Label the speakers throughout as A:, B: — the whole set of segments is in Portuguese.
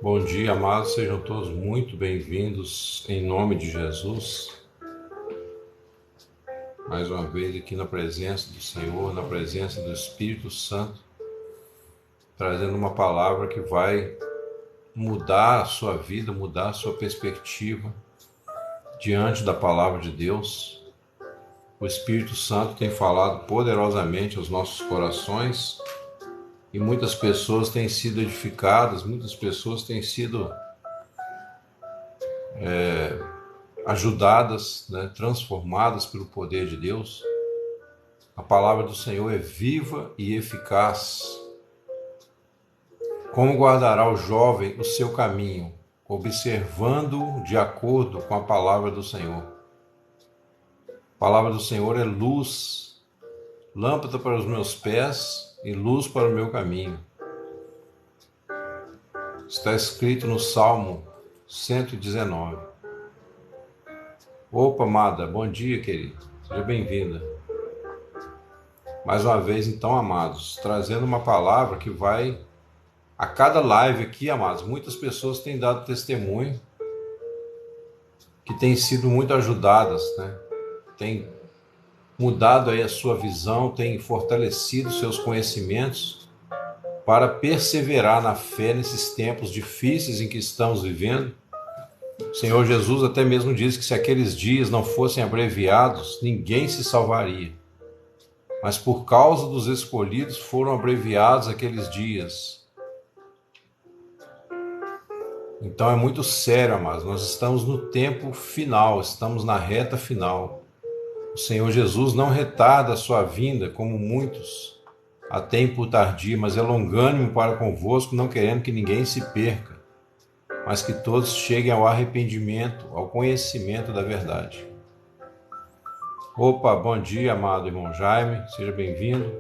A: Bom dia, amados, sejam todos muito bem-vindos em nome de Jesus. Mais uma vez aqui na presença do Senhor, na presença do Espírito Santo, trazendo uma palavra que vai mudar a sua vida, mudar a sua perspectiva diante da palavra de Deus. O Espírito Santo tem falado poderosamente aos nossos corações e muitas pessoas têm sido edificadas, muitas pessoas têm sido ajudadas, transformadas pelo poder de Deus. A palavra do Senhor é viva e eficaz. Como guardará o jovem o seu caminho, observando de acordo com a palavra do Senhor? A palavra do Senhor é luz, lâmpada para os meus pés e luz para o meu caminho. Está escrito no Salmo 119. Opa, amada, bom dia, querido. Seja bem-vinda. Mais uma vez, então, amados, trazendo uma palavra que vai... A cada live aqui, amados, muitas pessoas têm dado testemunho, que têm sido muito ajudadas, Têm mudado aí a sua visão, têm fortalecido seus conhecimentos para perseverar na fé nesses tempos difíceis em que estamos vivendo. O Senhor Jesus até mesmo disse que se aqueles dias não fossem abreviados, ninguém se salvaria. Mas por causa dos escolhidos foram abreviados aqueles dias. Então é muito sério, amados. Nós estamos no tempo final, estamos na reta final. O Senhor Jesus não retarda a sua vinda, como muitos a têm por tardia, mas é longânimo para convosco, não querendo que ninguém se perca, mas que todos cheguem ao arrependimento, ao conhecimento da verdade. Opa, bom dia, amado irmão Jaime, seja bem-vindo.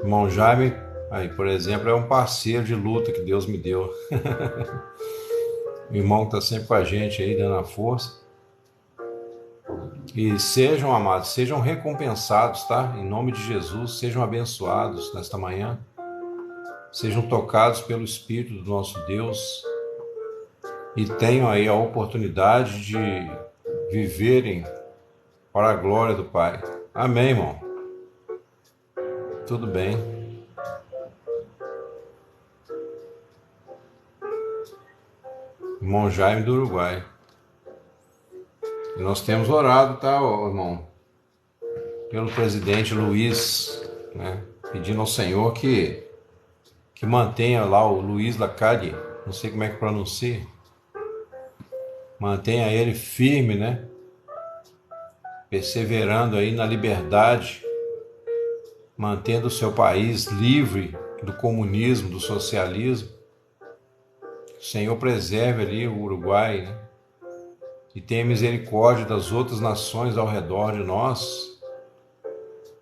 A: Irmão Jaime, aí, por exemplo, é um parceiro de luta que Deus me deu. O irmão que está sempre com a gente aí, dando a força. E sejam, amados, sejam recompensados, tá? Em nome de Jesus, sejam abençoados nesta manhã. Sejam tocados pelo Espírito do nosso Deus. E tenham aí a oportunidade de viverem para a glória do Pai. Amém, irmão? Tudo bem. Irmão Jaime do Uruguai. E nós temos orado, tá, irmão? Pelo presidente Luiz, pedindo ao Senhor que mantenha lá o Luiz Lacalle, não sei como é que pronuncia, mantenha ele firme, perseverando aí na liberdade, mantendo o seu país livre do comunismo, do socialismo. O Senhor preserve ali o Uruguai, e tenha misericórdia das outras nações ao redor de nós,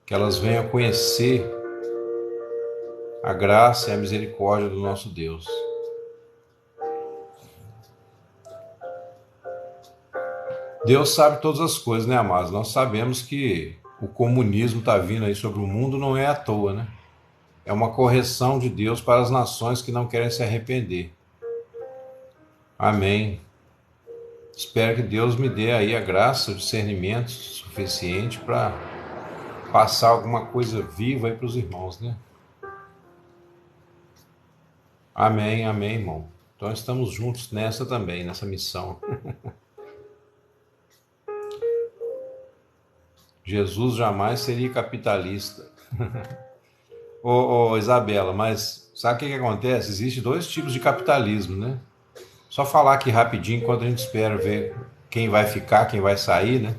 A: que elas venham conhecer a graça e a misericórdia do nosso Deus. Deus sabe todas as coisas, amados? Nós sabemos que o comunismo está vindo aí sobre o mundo, não é à toa, É uma correção de Deus para as nações que não querem se arrepender. Amém. Espero que Deus me dê aí a graça, o discernimento suficiente para passar alguma coisa viva aí para os irmãos, Amém, amém, irmão. Então estamos juntos nessa também, nessa missão. Jesus jamais seria capitalista. Ô, Isabela, mas sabe o que acontece? Existem dois tipos de capitalismo, Só falar aqui rapidinho, enquanto a gente espera ver quem vai ficar, quem vai sair,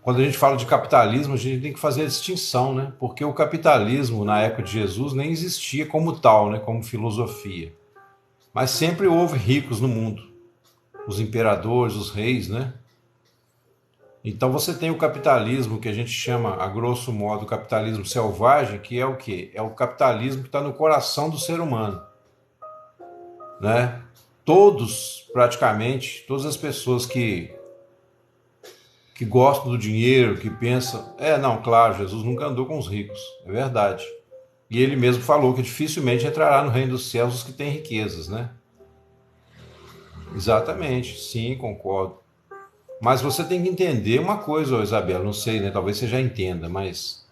A: Quando a gente fala de capitalismo, a gente tem que fazer a distinção, Porque o capitalismo, na época de Jesus, nem existia como tal, como filosofia. Mas sempre houve ricos no mundo. Os imperadores, os reis, Então você tem o capitalismo, que a gente chama, a grosso modo, capitalismo selvagem, que é o quê? É o capitalismo que está no coração do ser humano. Todos, praticamente, todas as pessoas que gostam do dinheiro, que pensam... claro, Jesus nunca andou com os ricos, é verdade. E ele mesmo falou que dificilmente entrará no reino dos céus os que têm riquezas, né? Exatamente, sim, concordo. Mas você tem que entender uma coisa, Isabela, não sei, né? Talvez você já entenda, mas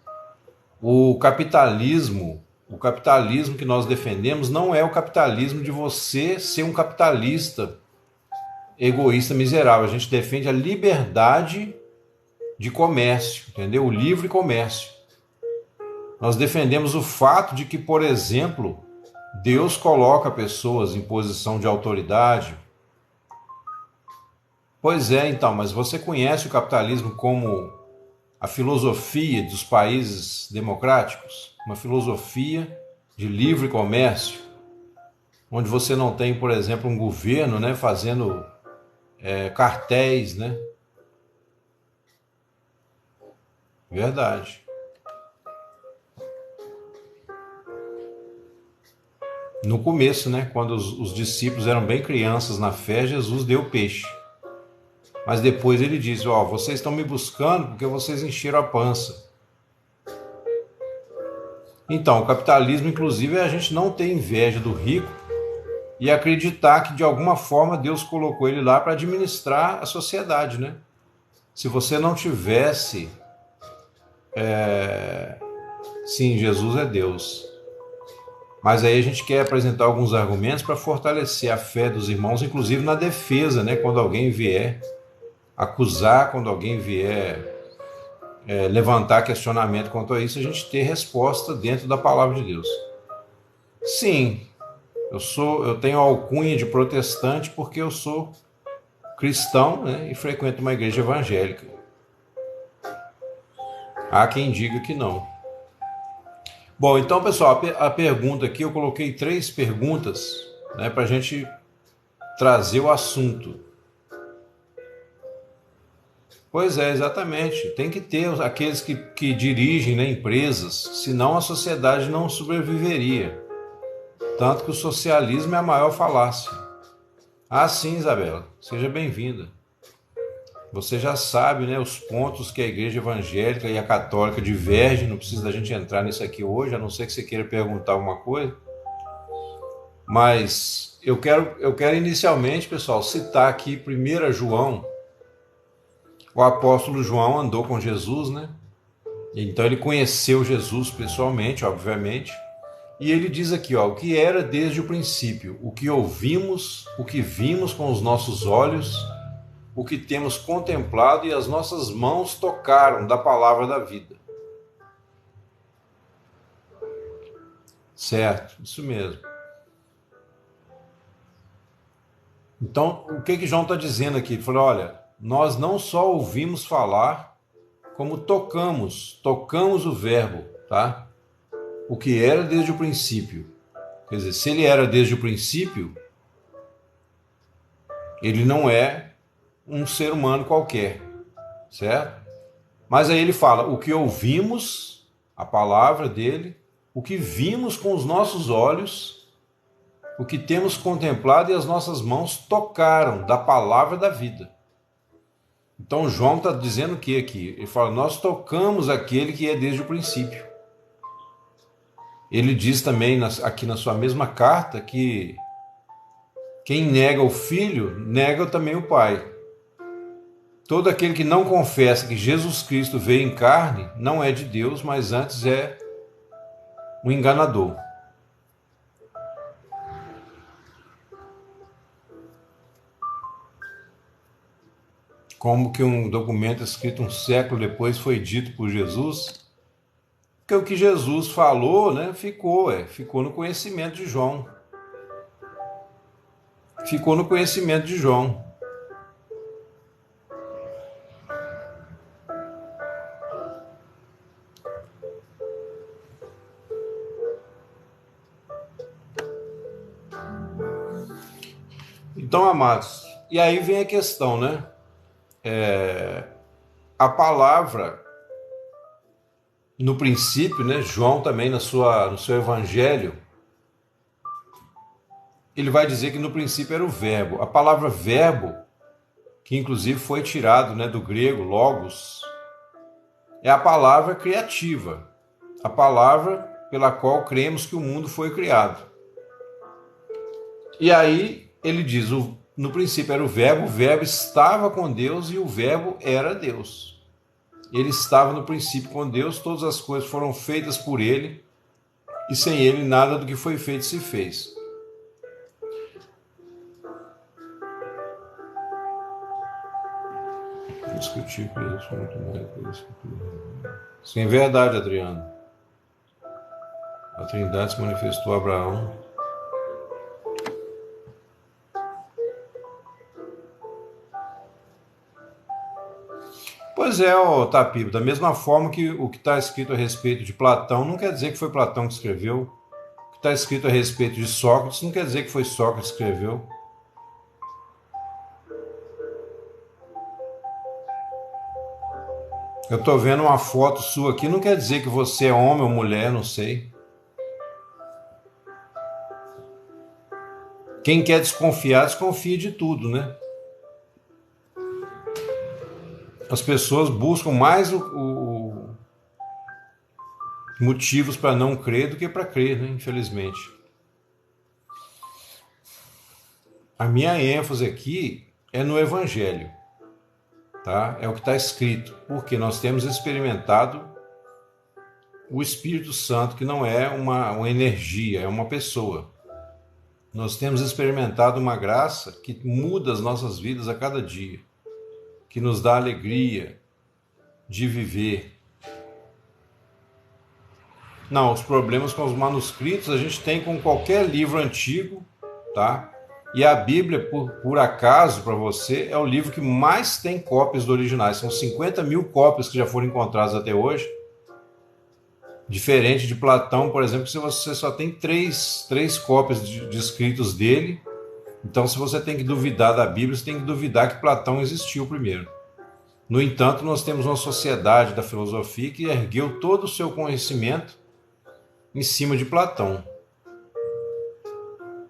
A: o capitalismo que nós defendemos não é o capitalismo de você ser um capitalista egoísta, miserável. A gente defende a liberdade de comércio, entendeu? O livre comércio. Nós defendemos o fato de que, por exemplo, Deus coloca pessoas em posição de autoridade. Pois é, então, mas você conhece o capitalismo como a filosofia dos países democráticos? Uma filosofia de livre comércio, onde você não tem, por exemplo, um governo, né, fazendo cartéis, né? Verdade. No começo, né, quando os discípulos eram bem crianças na fé, Jesus deu peixe. Mas depois ele disse, ó, vocês estão me buscando porque vocês encheram a pança. Então, o capitalismo, inclusive, é a gente não ter inveja do rico e acreditar que, de alguma forma, Deus colocou ele lá para administrar a sociedade, né? Se você não tivesse... Sim, Jesus é Deus. Mas aí a gente quer apresentar alguns argumentos para fortalecer a fé dos irmãos, inclusive na defesa, né? Quando alguém vier acusar, quando alguém vier levantar questionamento quanto a isso, a gente ter resposta dentro da palavra de Deus. Sim, eu tenho a alcunha de protestante porque eu sou cristão, né, e frequento uma igreja evangélica. Há quem diga que não. Bom, então, pessoal, a pergunta aqui, eu coloquei 3 perguntas, né, para a gente trazer o assunto. Pois é, exatamente. Tem que ter aqueles que dirigem, né, empresas, senão a sociedade não sobreviveria. Tanto que o socialismo é a maior falácia. Ah, sim, Isabela, seja bem-vinda. Você já sabe, né, os pontos que a igreja evangélica e a católica divergem, não precisa da gente entrar nisso aqui hoje, a não ser que você queira perguntar alguma coisa. Mas eu quero inicialmente, pessoal, citar aqui 1 João. O apóstolo João andou com Jesus, né? Então ele conheceu Jesus pessoalmente, obviamente. E ele diz aqui, ó, o que era desde o princípio, o que ouvimos, o que vimos com os nossos olhos, o que temos contemplado e as nossas mãos tocaram da palavra da vida. Certo, isso mesmo. Então, o que João está dizendo aqui? Ele falou, olha, nós não só ouvimos falar, como tocamos o verbo, tá? O que era desde o princípio. Quer dizer, se ele era desde o princípio, ele não é um ser humano qualquer, certo? Mas aí ele fala, o que ouvimos, a palavra dele, o que vimos com os nossos olhos, o que temos contemplado e as nossas mãos tocaram da palavra da vida. Então João está dizendo o que aqui? Ele fala, nós tocamos aquele que é desde o princípio. Ele diz também aqui na sua mesma carta que quem nega o Filho, nega também o Pai. Todo aquele que não confessa que Jesus Cristo veio em carne, não é de Deus, mas antes é um enganador. Como que um documento escrito um século depois foi dito por Jesus, porque o que Jesus falou, né, ficou no conhecimento de João. Ficou no conhecimento de João. Então, amados, e aí vem a questão, né? A palavra, no princípio, né? João também no seu evangelho, ele vai dizer que no princípio era o verbo. A palavra verbo, que inclusive foi tirado, né, do grego, logos, é a palavra criativa. A palavra pela qual cremos que o mundo foi criado. E aí ele diz, no princípio era o verbo estava com Deus e o verbo era Deus. Ele estava no princípio com Deus, todas as coisas foram feitas por ele, e sem ele nada do que foi feito se fez. Discutir com isso muito mais que isso. Sim, é verdade, Adriano. A Trindade se manifestou a Abraão. Pois é, Tapibo, da mesma forma que o que está escrito a respeito de Platão não quer dizer que foi Platão que escreveu. O que está escrito a respeito de Sócrates não quer dizer que foi Sócrates que escreveu. Eu estou vendo uma foto sua aqui, não quer dizer que você é homem ou mulher, não sei. Quem quer desconfiar, desconfia de tudo, né? As pessoas buscam mais motivos para não crer do que para crer, né? Infelizmente. A minha ênfase aqui é no Evangelho, tá? É o que está escrito, porque nós temos experimentado o Espírito Santo, que não é uma energia, é uma pessoa. Nós temos experimentado uma graça que muda as nossas vidas a cada dia, que nos dá alegria de viver. Não, os problemas com os manuscritos a gente tem com qualquer livro antigo, tá? E a Bíblia, por acaso, para você, é o livro que mais tem cópias do original. São 50 mil cópias que já foram encontradas até hoje. Diferente de Platão, por exemplo, que você só tem três cópias de escritos dele. Então, se você tem que duvidar da Bíblia, você tem que duvidar que Platão existiu primeiro. No entanto, nós temos uma sociedade da filosofia que ergueu todo o seu conhecimento em cima de Platão.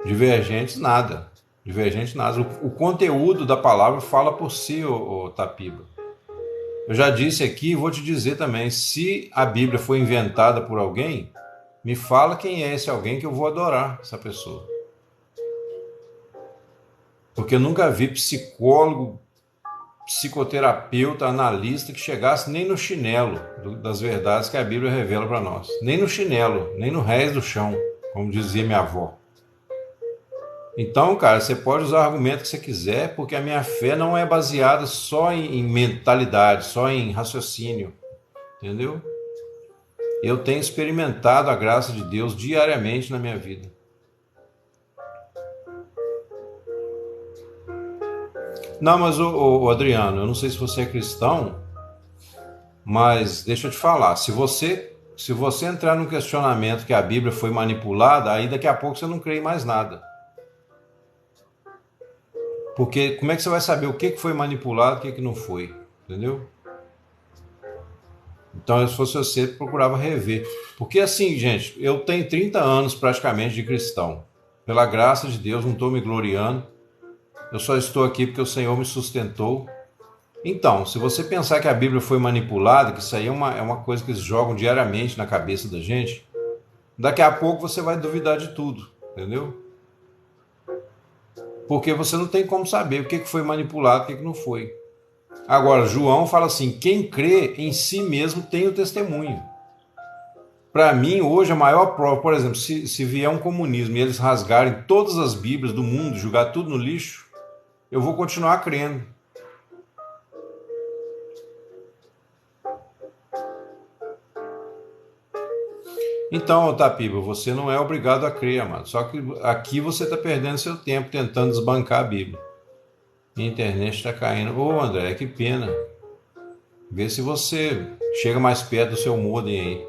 A: Divergentes, nada. Divergente, nada. O conteúdo da palavra fala por si, ô Tapiba. Eu já disse aqui e vou te dizer também, se a Bíblia foi inventada por alguém, me fala quem é esse alguém que eu vou adorar essa pessoa. Porque eu nunca vi psicólogo, psicoterapeuta, analista que chegasse nem no chinelo das verdades que a Bíblia revela para nós. Nem no chinelo, nem no rés do chão, como dizia minha avó. Então, cara, você pode usar o argumento que você quiser, porque a minha fé não é baseada só em mentalidade, só em raciocínio, entendeu? Eu tenho experimentado a graça de Deus diariamente na minha vida. Não, mas o Adriano, eu não sei se você é cristão, mas deixa eu te falar, se você entrar num questionamento que a Bíblia foi manipulada, aí daqui a pouco você não crê em mais nada. Porque como é que você vai saber o que foi manipulado e o que não foi? Entendeu? Então, se fosse você, procurava rever. Porque assim, gente, eu tenho 30 anos praticamente de cristão. Pela graça de Deus, não estou me gloriando. Eu só estou aqui porque o Senhor me sustentou. Então, se você pensar que a Bíblia foi manipulada, que isso aí é uma coisa que eles jogam diariamente na cabeça da gente, daqui a pouco você vai duvidar de tudo, entendeu? Porque você não tem como saber o que foi manipulado e o que não foi. Agora, João fala assim, quem crê em si mesmo tem o testemunho. Para mim, hoje, a maior prova, por exemplo, se vier um comunismo e eles rasgarem todas as Bíblias do mundo, jogar tudo no lixo, eu vou continuar crendo. Então, Tapiba, você não é obrigado a crer, amado. Só que aqui você está perdendo seu tempo tentando desbancar a Bíblia. A internet está caindo. Ô, André, que pena. Vê se você chega mais perto do seu modem aí.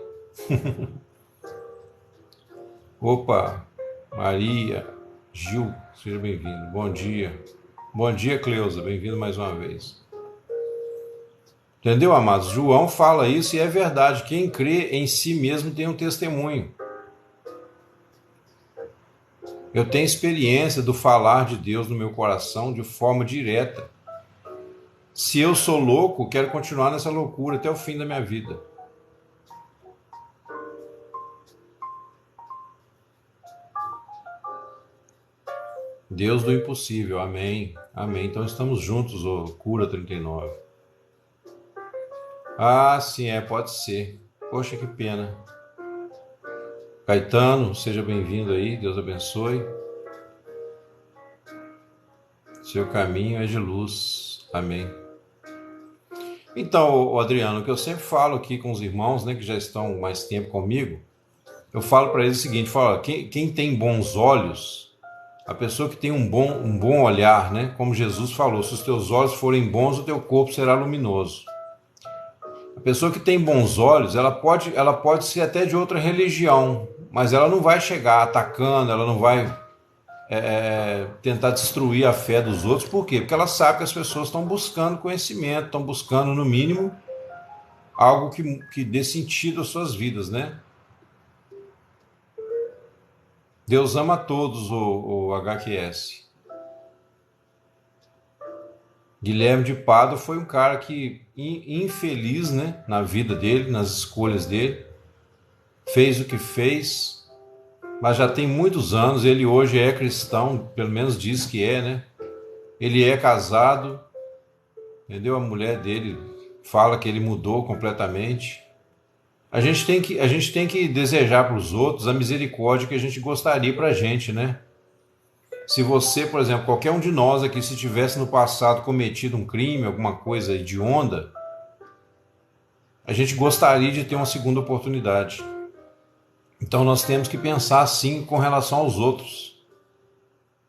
A: Opa, Maria, Gil, seja bem-vindo. Bom dia. Bom dia, Cleusa. Bem-vindo mais uma vez. Entendeu, amados? João fala isso e é verdade. Quem crê em si mesmo tem um testemunho. Eu tenho experiência do falar de Deus no meu coração de forma direta. Se eu sou louco, quero continuar nessa loucura até o fim da minha vida. Deus do impossível, amém. Amém. Então estamos juntos, ô Cura 39. Ah, sim, pode ser. Poxa, que pena. Caetano, seja bem-vindo aí, Deus abençoe. Seu caminho é de luz, amém. Então, ô Adriano, o que eu sempre falo aqui com os irmãos, né, que já estão mais tempo comigo, eu falo para eles o seguinte, falo, quem tem bons olhos, a pessoa que tem um bom olhar, né, como Jesus falou, se os teus olhos forem bons, o teu corpo será luminoso. A pessoa que tem bons olhos, ela pode ser até de outra religião, mas ela não vai chegar atacando, ela não vai tentar destruir a fé dos outros. Por quê? Porque ela sabe que as pessoas estão buscando conhecimento, estão buscando, no mínimo, algo que dê sentido às suas vidas, né? Deus ama a todos, o HQS. Guilherme de Pádua foi um cara que, infeliz, né, na vida dele, nas escolhas dele, fez o que fez, mas já tem muitos anos, ele hoje é cristão, pelo menos diz que é, né? Ele é casado, entendeu? A mulher dele fala que ele mudou completamente. A gente tem que desejar para os outros a misericórdia que a gente gostaria para a gente, né? Se você, por exemplo, qualquer um de nós aqui, se tivesse no passado cometido um crime, alguma coisa hedionda, a gente gostaria de ter uma segunda oportunidade. Então nós temos que pensar assim com relação aos outros.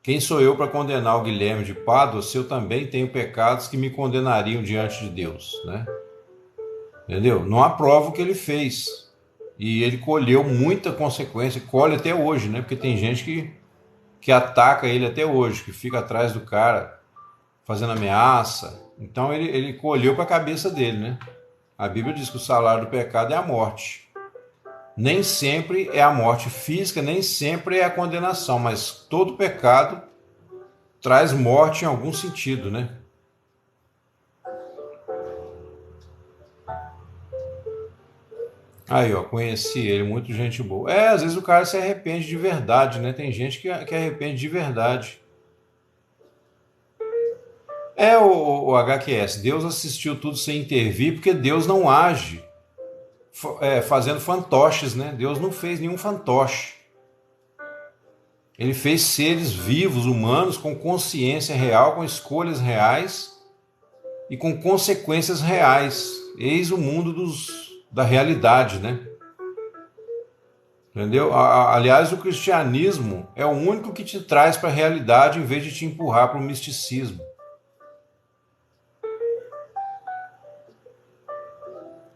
A: Quem sou eu para condenar o Guilherme de Pádua se eu também tenho pecados que me condenariam diante de Deus, né? Entendeu? Não aprova o que ele fez. E ele colheu muita consequência, colhe até hoje, né? Porque tem gente que ataca ele até hoje, que fica atrás do cara fazendo ameaça. Então ele colheu para a cabeça dele, né? A Bíblia diz que o salário do pecado é a morte. Nem sempre é a morte física, nem sempre é a condenação, mas todo pecado traz morte em algum sentido, né? Aí, ó, conheci ele, muito gente boa. Às vezes o cara se arrepende de verdade, né? Tem gente que arrepende de verdade. O HQS, Deus assistiu tudo sem intervir, porque Deus não age fazendo fantoches, né? Deus não fez nenhum fantoche. Ele fez seres vivos, humanos, com consciência real, com escolhas reais e com consequências reais. Eis o mundo da realidade, né? Entendeu? Aliás, o cristianismo é o único que te traz para a realidade em vez de te empurrar para o misticismo.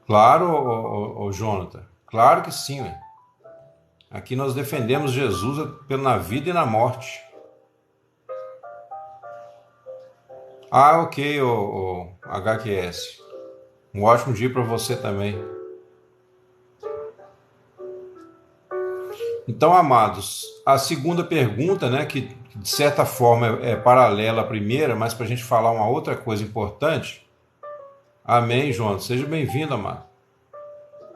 A: Claro, ô Jonathan, claro que sim, ué. Aqui nós defendemos Jesus na vida e na morte. Ah, ok, o HQS. Um ótimo dia para você também. Então, amados, a segunda pergunta, né, que de certa forma é paralela à primeira, mas para a gente falar uma outra coisa importante. Amém, João. Seja bem-vindo, amado.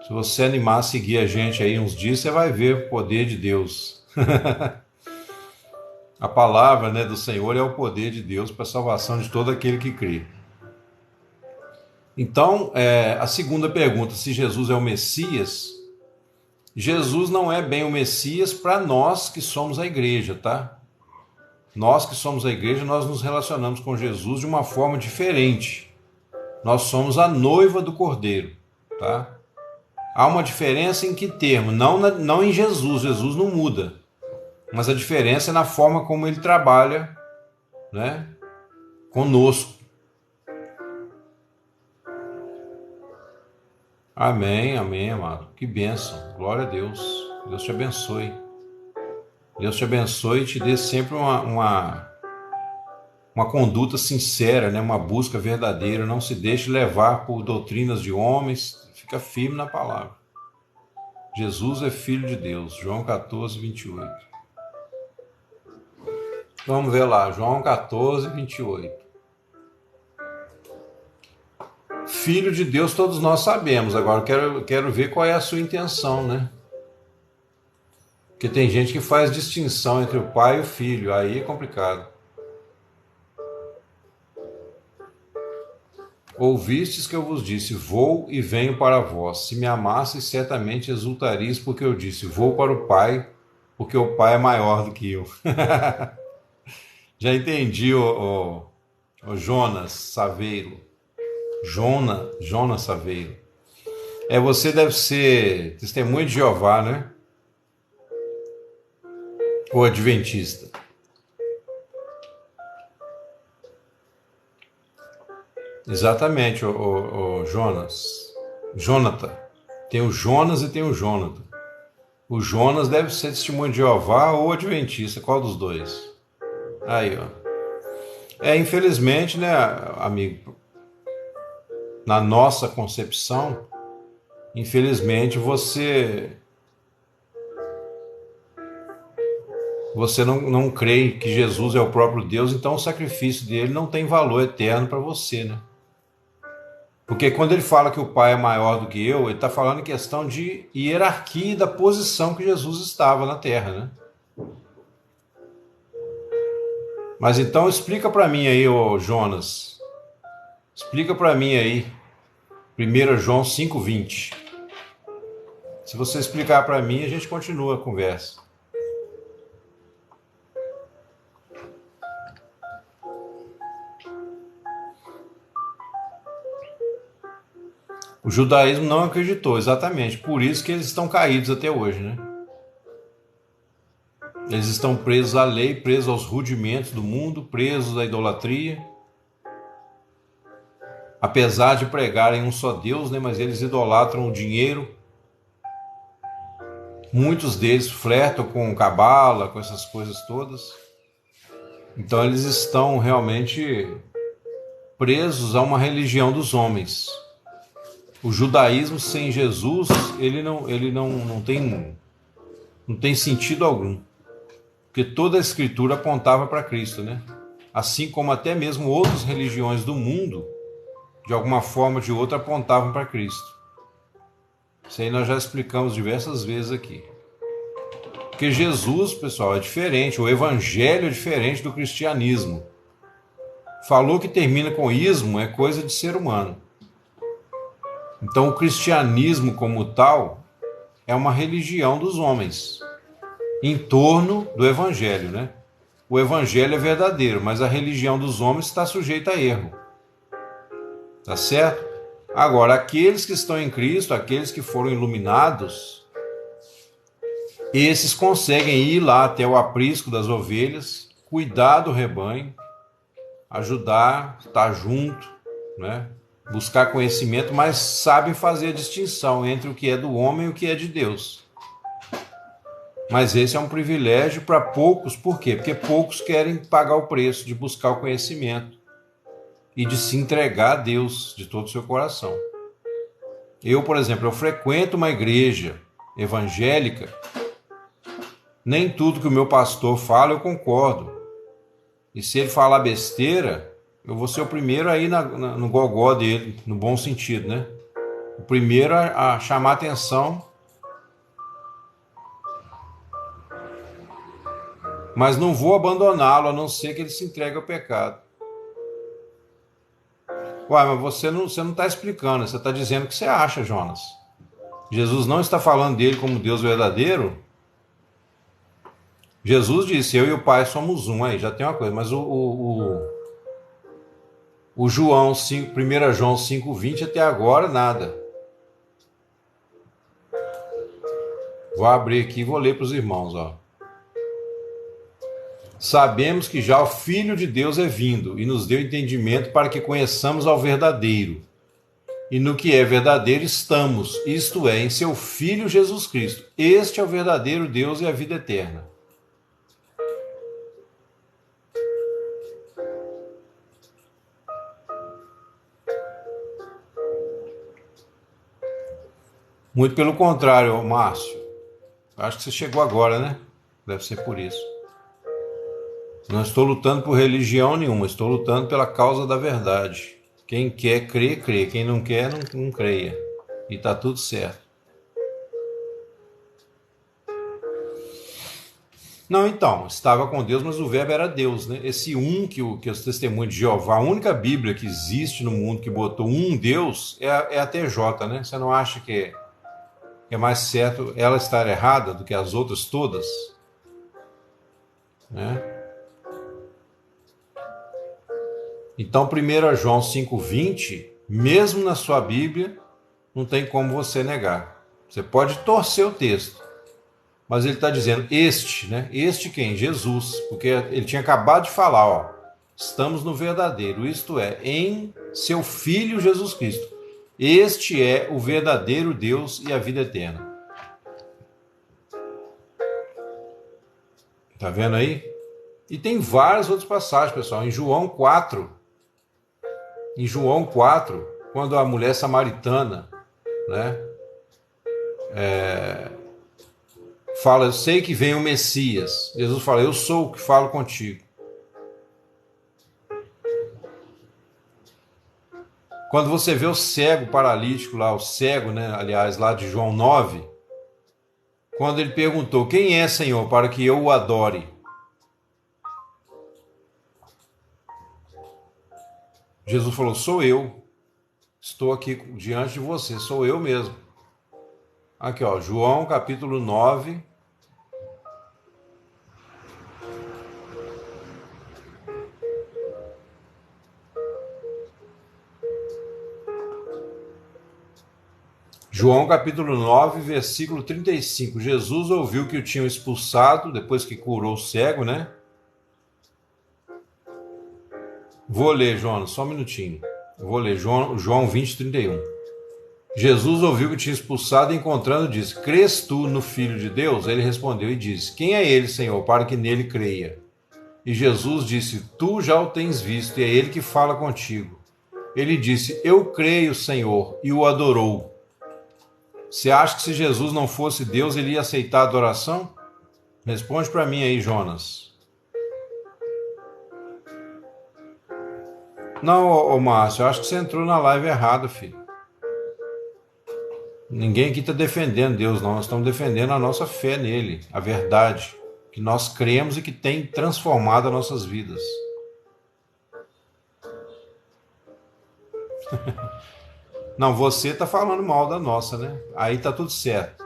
A: Se você animar a seguir a gente aí uns dias, você vai ver o poder de Deus. A palavra, né, do Senhor é o poder de Deus para a salvação de todo aquele que crê. Então, a segunda pergunta, se Jesus é o Messias, Jesus não é bem o Messias para nós que somos a igreja, tá? Nós que somos a igreja, nós nos relacionamos com Jesus de uma forma diferente. Nós somos a noiva do Cordeiro, tá? Há uma diferença em que termo? Não em Jesus, Jesus não muda. Mas a diferença é na forma como ele trabalha, né, conosco. Amém, amém, amado. Que bênção. Glória a Deus. Deus te abençoe. Deus te abençoe e te dê sempre uma conduta sincera, né? Uma busca verdadeira. Não se deixe levar por doutrinas de homens. Fica firme na palavra. Jesus é Filho de Deus. João 14, 28. Vamos ver lá. João 14, 28. Filho de Deus todos nós sabemos. Agora eu quero ver qual é a sua intenção, né? Porque tem gente que faz distinção entre o pai e o filho, aí é complicado. Ouvistes que eu vos disse, vou e venho para vós. Se me amasseis, certamente exultareis, porque eu disse, vou para o Pai, porque o Pai é maior do que eu. Já entendi, o Jonas Saveiro. Jonas Saveiro. Você deve ser testemunho de Jeová, né? Ou adventista. Exatamente, o Jonas. Jonathan. Tem o Jonas e tem o Jonathan. O Jonas deve ser testemunho de Jeová ou adventista. Qual dos dois? Aí, ó. Infelizmente, né, amigo? Na nossa concepção, infelizmente, você não crê que Jesus é o próprio Deus, então o sacrifício dele não tem valor eterno para você, né? Porque quando ele fala que o Pai é maior do que eu, ele está falando em questão de hierarquia e da posição que Jesus estava na Terra, né? Mas então explica para mim aí, ô Jonas. Explica para mim aí, 1 João 5,20. Se você explicar para mim, a gente continua a conversa. O judaísmo não acreditou, exatamente. Por isso que eles estão caídos até hoje, né? Eles estão presos à lei, presos aos rudimentos do mundo, presos à idolatria. Apesar de pregarem um só Deus, né? Mas eles idolatram o dinheiro. Muitos deles flertam com cabala, com essas coisas todas. Então eles estão realmente presos a uma religião dos homens. O judaísmo sem Jesus, ele não tem sentido algum. Porque toda a escritura apontava para Cristo, né? Assim como até mesmo outras religiões do mundo, de alguma forma ou de outra, apontavam para Cristo. Isso aí nós já explicamos diversas vezes aqui. Porque Jesus, pessoal, é diferente, o evangelho é diferente do cristianismo. Falou que termina com ismo é coisa de ser humano. Então o cristianismo como tal é uma religião dos homens, em torno do evangelho, né? O evangelho é verdadeiro, mas a religião dos homens está sujeita a erro. Tá certo? Agora, aqueles que estão em Cristo, aqueles que foram iluminados, esses conseguem ir lá até o aprisco das ovelhas, cuidar do rebanho, ajudar, estar junto, né? Buscar conhecimento, mas sabem fazer a distinção entre o que é do homem e o que é de Deus. Mas esse é um privilégio para poucos, por quê? Porque poucos querem pagar o preço de buscar o conhecimento e de se entregar a Deus de todo o seu coração. Eu, por exemplo, eu frequento uma igreja evangélica, nem tudo que o meu pastor fala eu concordo. E se ele falar besteira, eu vou ser o primeiro a ir no gogó dele, no bom sentido, né? O primeiro a chamar atenção. Mas não vou abandoná-lo, a não ser que ele se entregue ao pecado. Uai, mas você não está explicando, você está dizendo o que você acha, Jonas. Jesus não está falando dele como Deus verdadeiro? Jesus disse, eu e o Pai somos um, aí já tem uma coisa, mas o João 5, 1 João 5,20 até agora nada. Vou abrir aqui e vou ler para os irmãos, ó. Sabemos que já o Filho de Deus é vindo e nos deu entendimento para que conheçamos ao verdadeiro. E no que é verdadeiro estamos, isto é, em seu Filho Jesus Cristo. Este é o verdadeiro Deus e a vida eterna. Muito pelo contrário, Márcio. Acho que você chegou agora, né? Deve ser por isso. Não estou lutando por religião nenhuma, estou lutando pela causa da verdade. Quem quer crer, crê. Quem não quer, não creia. E está tudo certo. Não, então, estava com Deus, mas o verbo era Deus, né? Esse um que os testemunhos de Jeová, a única Bíblia que existe no mundo que botou um Deus é a TJ, né? Você não acha que é mais certo ela estar errada do que as outras todas, né? Então, 1 João 5,20, mesmo na sua Bíblia, não tem como você negar. Você pode torcer o texto, mas ele está dizendo este, né? Este quem? Jesus, porque ele tinha acabado de falar, ó, estamos no verdadeiro, isto é, em seu Filho Jesus Cristo. Este é o verdadeiro Deus e a vida eterna. Tá vendo aí? E tem várias outras passagens, pessoal. Em João 4, quando a mulher samaritana, né, fala, eu sei que vem o Messias. Jesus fala, eu sou o que falo contigo. Quando você vê o cego paralítico lá, o cego, né, aliás, lá de João 9, quando ele perguntou, quem é, Senhor, para que eu o adore? Jesus falou, sou eu. Estou aqui diante de você, sou eu mesmo. Aqui, ó, João capítulo 9. João capítulo 9, versículo 35. Jesus ouviu que o tinham expulsado, depois que curou o cego, né? Vou ler, Jonas, só um minutinho. Vou ler, João 20, 31. Jesus ouviu que tinha expulsado e encontrando disse, crês tu no Filho de Deus? Ele respondeu e disse, quem é ele, Senhor, para que nele creia? E Jesus disse, tu já o tens visto, e é ele que fala contigo. Ele disse, eu creio, Senhor, e o adorou. Você acha que se Jesus não fosse Deus, ele ia aceitar a adoração? Responde para mim aí, Jonas. Não, ô Márcio, eu acho que você entrou na live errada, filho. Ninguém aqui está defendendo Deus, não. Nós estamos defendendo a nossa fé nele, a verdade, que nós cremos e que tem transformado as nossas vidas. Não, você está falando mal da nossa, né? Aí tá tudo certo.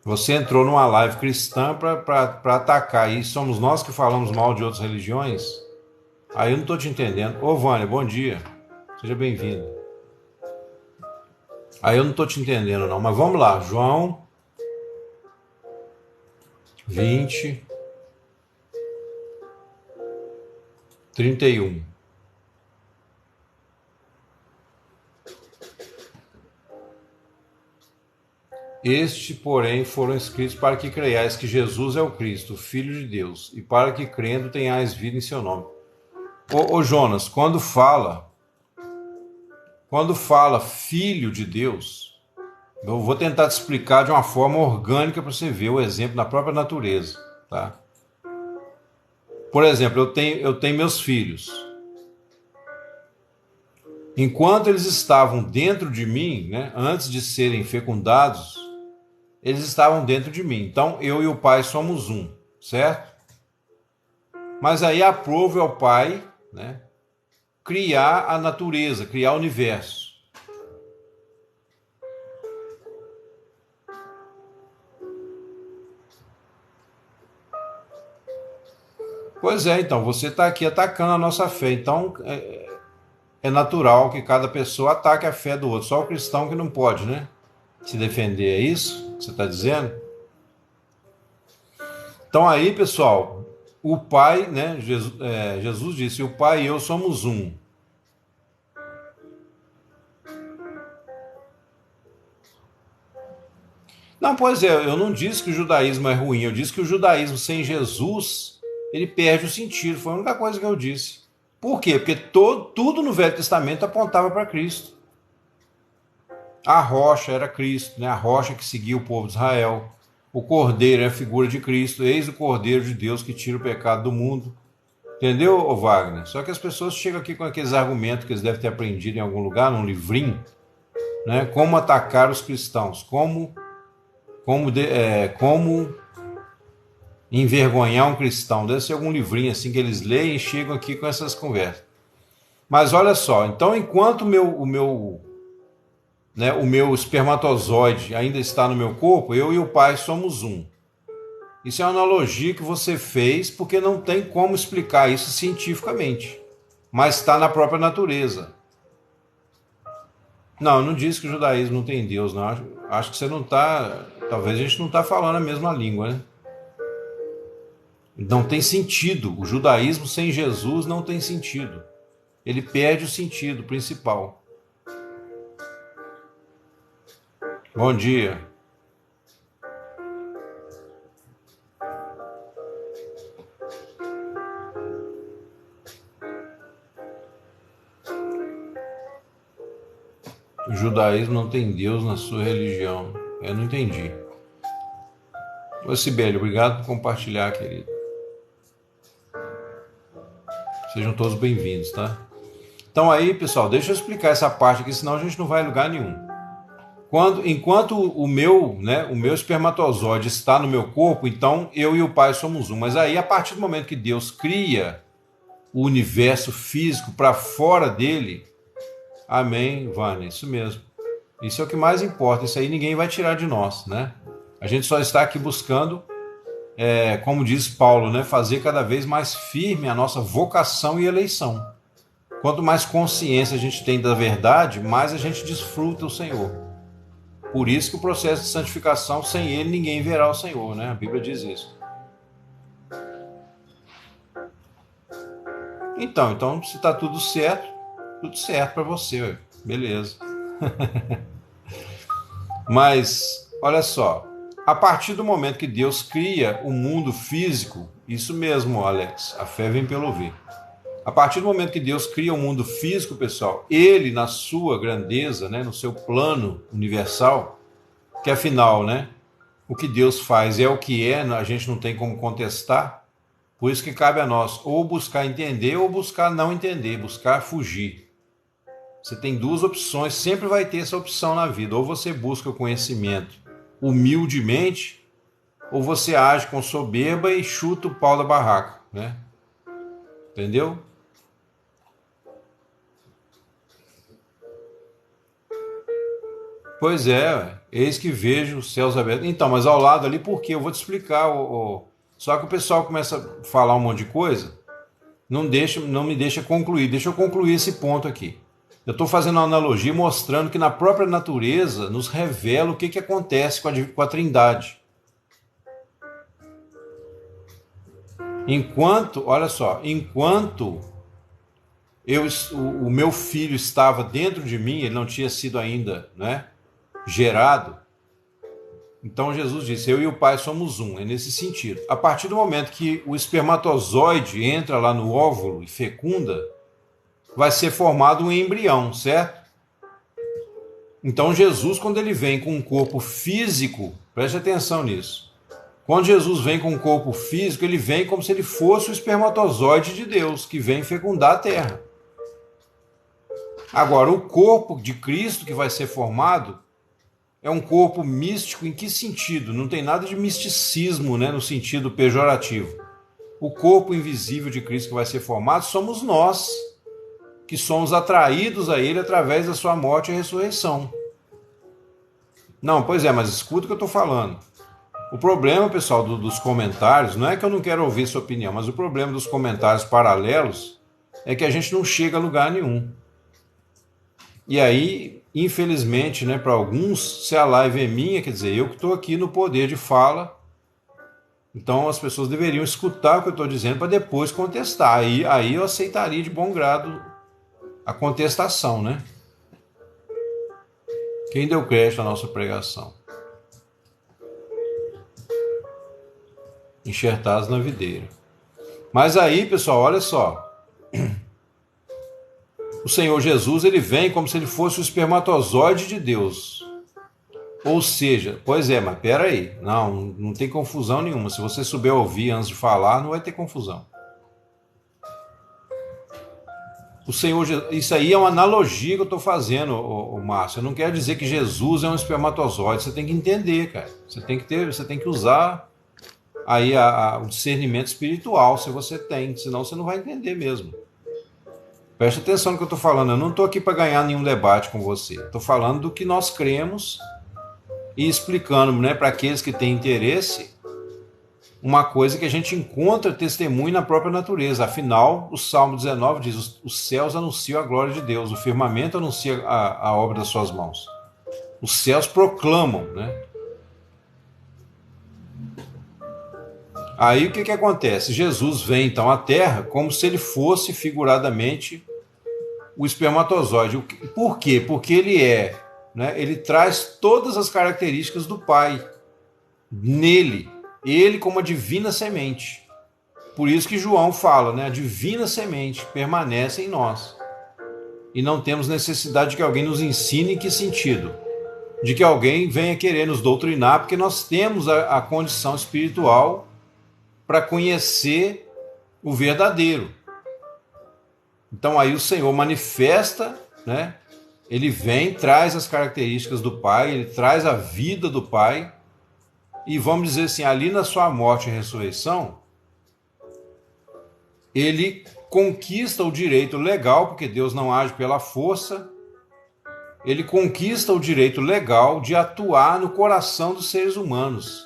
A: Você entrou numa live cristã para atacar, e somos nós que falamos mal de outras religiões? Aí eu não estou te entendendo. Ô, Vânia, bom dia. Seja bem-vindo. Aí eu não estou te entendendo, não. Mas vamos lá. João 20, 31. Este, porém, foram escritos para que creiais que Jesus é o Cristo, o Filho de Deus, e para que crendo tenhais vida em seu nome. Ô Jonas, quando fala Filho de Deus, eu vou tentar te explicar de uma forma orgânica para você ver o exemplo na própria natureza, tá? Por exemplo, eu tenho meus filhos. Enquanto eles estavam dentro de mim, né, antes de serem fecundados, eles estavam dentro de mim. Então, eu e o Pai somos um, certo? Mas aí aprove ao Pai, né, criar a natureza, criar o universo. Pois é, então, você está aqui atacando a nossa fé. Então, é natural que cada pessoa ataque a fé do outro. Só o cristão que não pode, né? Se defender, é isso que você está dizendo? Então aí, pessoal, o Pai, né? Jesus disse, o Pai e eu somos um. Não, pois é, eu não disse que o judaísmo é ruim, eu disse que o judaísmo sem Jesus, ele perde o sentido, foi a única coisa que eu disse. Por quê? Porque tudo no Velho Testamento apontava para Cristo. A rocha era Cristo, né? A rocha que seguia o povo de Israel. O cordeiro é a figura de Cristo, eis o cordeiro de Deus que tira o pecado do mundo. Entendeu, Wagner? Só que as pessoas chegam aqui com aqueles argumentos que eles devem ter aprendido em algum lugar, num livrinho, né? Como atacar os cristãos, como como envergonhar um cristão. Deve ser algum livrinho assim que eles leem e chegam aqui com essas conversas. Mas olha só, então enquanto o meu espermatozoide ainda está no meu corpo, eu e o Pai somos um. Isso é uma analogia que você fez porque não tem como explicar isso cientificamente, mas está na própria natureza. Não, eu não disse que o judaísmo não tem Deus, não. Acho que você não está. Talvez a gente não está falando a mesma língua, né? Não tem sentido. O judaísmo sem Jesus não tem sentido. Ele perde o sentido principal. Bom dia. O judaísmo não tem Deus na sua religião. Eu não entendi. Ô Sibeli, obrigado por compartilhar, querido. Sejam todos bem-vindos, tá? Então aí, pessoal, deixa eu explicar essa parte aqui, senão a gente não vai a lugar nenhum. Enquanto o meu espermatozoide está no meu corpo, então eu e o Pai somos um. Mas aí, a partir do momento que Deus cria o universo físico para fora dele, amém, Vânia, isso mesmo. Isso é o que mais importa, isso aí ninguém vai tirar de nós, né? A gente só está aqui buscando, como diz Paulo, né, fazer cada vez mais firme a nossa vocação e eleição. Quanto mais consciência a gente tem da verdade, mais a gente desfruta o Senhor. Por isso que o processo de santificação, sem ele, ninguém verá o Senhor, né? A Bíblia diz isso. Então se está tudo certo para você, ué. Beleza. Mas, olha só, a partir do momento que Deus cria o mundo físico, isso mesmo, Alex, a fé vem pelo ouvir. A partir do momento que Deus cria o mundo físico, pessoal, ele, na sua grandeza, né, no seu plano universal, que afinal, né, o que Deus faz é o que é, a gente não tem como contestar, por isso que cabe a nós ou buscar entender ou buscar não entender, buscar fugir. Você tem duas opções, sempre vai ter essa opção na vida, ou você busca o conhecimento humildemente, ou você age com soberba e chuta o pau da barraca, né? Entendeu? Pois é, eis que vejo os céus abertos. Então, mas ao lado ali, por quê? Eu vou te explicar. Só que o pessoal começa a falar um monte de coisa, não me deixa concluir. Deixa eu concluir esse ponto aqui. Eu estou fazendo uma analogia mostrando que na própria natureza nos revela o que acontece com a Trindade. Olha só, enquanto o meu filho estava dentro de mim, ele não tinha sido ainda, né, gerado. Então Jesus disse, eu e o Pai somos um, é nesse sentido. A partir do momento que o espermatozoide entra lá no óvulo e fecunda, vai ser formado um embrião, certo? Então Jesus, quando ele vem com um corpo físico, preste atenção nisso. Quando Jesus vem com um corpo físico, ele vem como se ele fosse o espermatozoide de Deus, que vem fecundar a terra. Agora, o corpo de Cristo que vai ser formado é um corpo místico em que sentido? Não tem nada de misticismo, né, no sentido pejorativo. O corpo invisível de Cristo que vai ser formado somos nós, que somos atraídos a ele através da sua morte e ressurreição. Não, pois é, mas escuta o que eu estou falando. O problema, pessoal, dos comentários, não é que eu não quero ouvir sua opinião, mas o problema dos comentários paralelos é que a gente não chega a lugar nenhum. E aí, infelizmente, né, para alguns, se a live é minha, quer dizer, eu que estou aqui no poder de fala, então as pessoas deveriam escutar o que eu estou dizendo para depois contestar. Aí eu aceitaria de bom grado a contestação, né? Quem deu crédito à nossa pregação? Enxertados na videira. Mas aí, pessoal, olha só. O Senhor Jesus, ele vem como se ele fosse o espermatozoide de Deus. Ou seja, pois é, mas peraí, não tem confusão nenhuma. Se você souber ouvir antes de falar, não vai ter confusão. O Senhor, isso aí é uma analogia que eu estou fazendo, Márcio. Eu não quero dizer que Jesus é um espermatozoide. Você tem que entender, cara. Você tem que usar aí o discernimento espiritual, se você tem, senão você não vai entender mesmo. Preste atenção no que eu estou falando. Eu não estou aqui para ganhar nenhum debate com você. Estou falando do que nós cremos e explicando, né, para aqueles que têm interesse, uma coisa que a gente encontra testemunho na própria natureza. Afinal, o Salmo 19 diz: os céus anunciam a glória de Deus, o firmamento anuncia a obra das suas mãos. Os céus proclamam, né? Aí o que acontece? Jesus vem então à Terra como se ele fosse figuradamente o espermatozoide. Por quê? Porque ele ele traz todas as características do Pai nele. Ele como a divina semente. Por isso que João fala, né? A divina semente permanece em nós. E não temos necessidade de que alguém nos ensine em que sentido. De que alguém venha querer nos doutrinar, porque nós temos a condição espiritual para conhecer o verdadeiro. Então aí o Senhor manifesta, né? Ele vem, traz as características do Pai, ele traz a vida do Pai. E vamos dizer assim, ali na sua morte e ressurreição, ele conquista o direito legal, porque Deus não age pela força, ele conquista o direito legal de atuar no coração dos seres humanos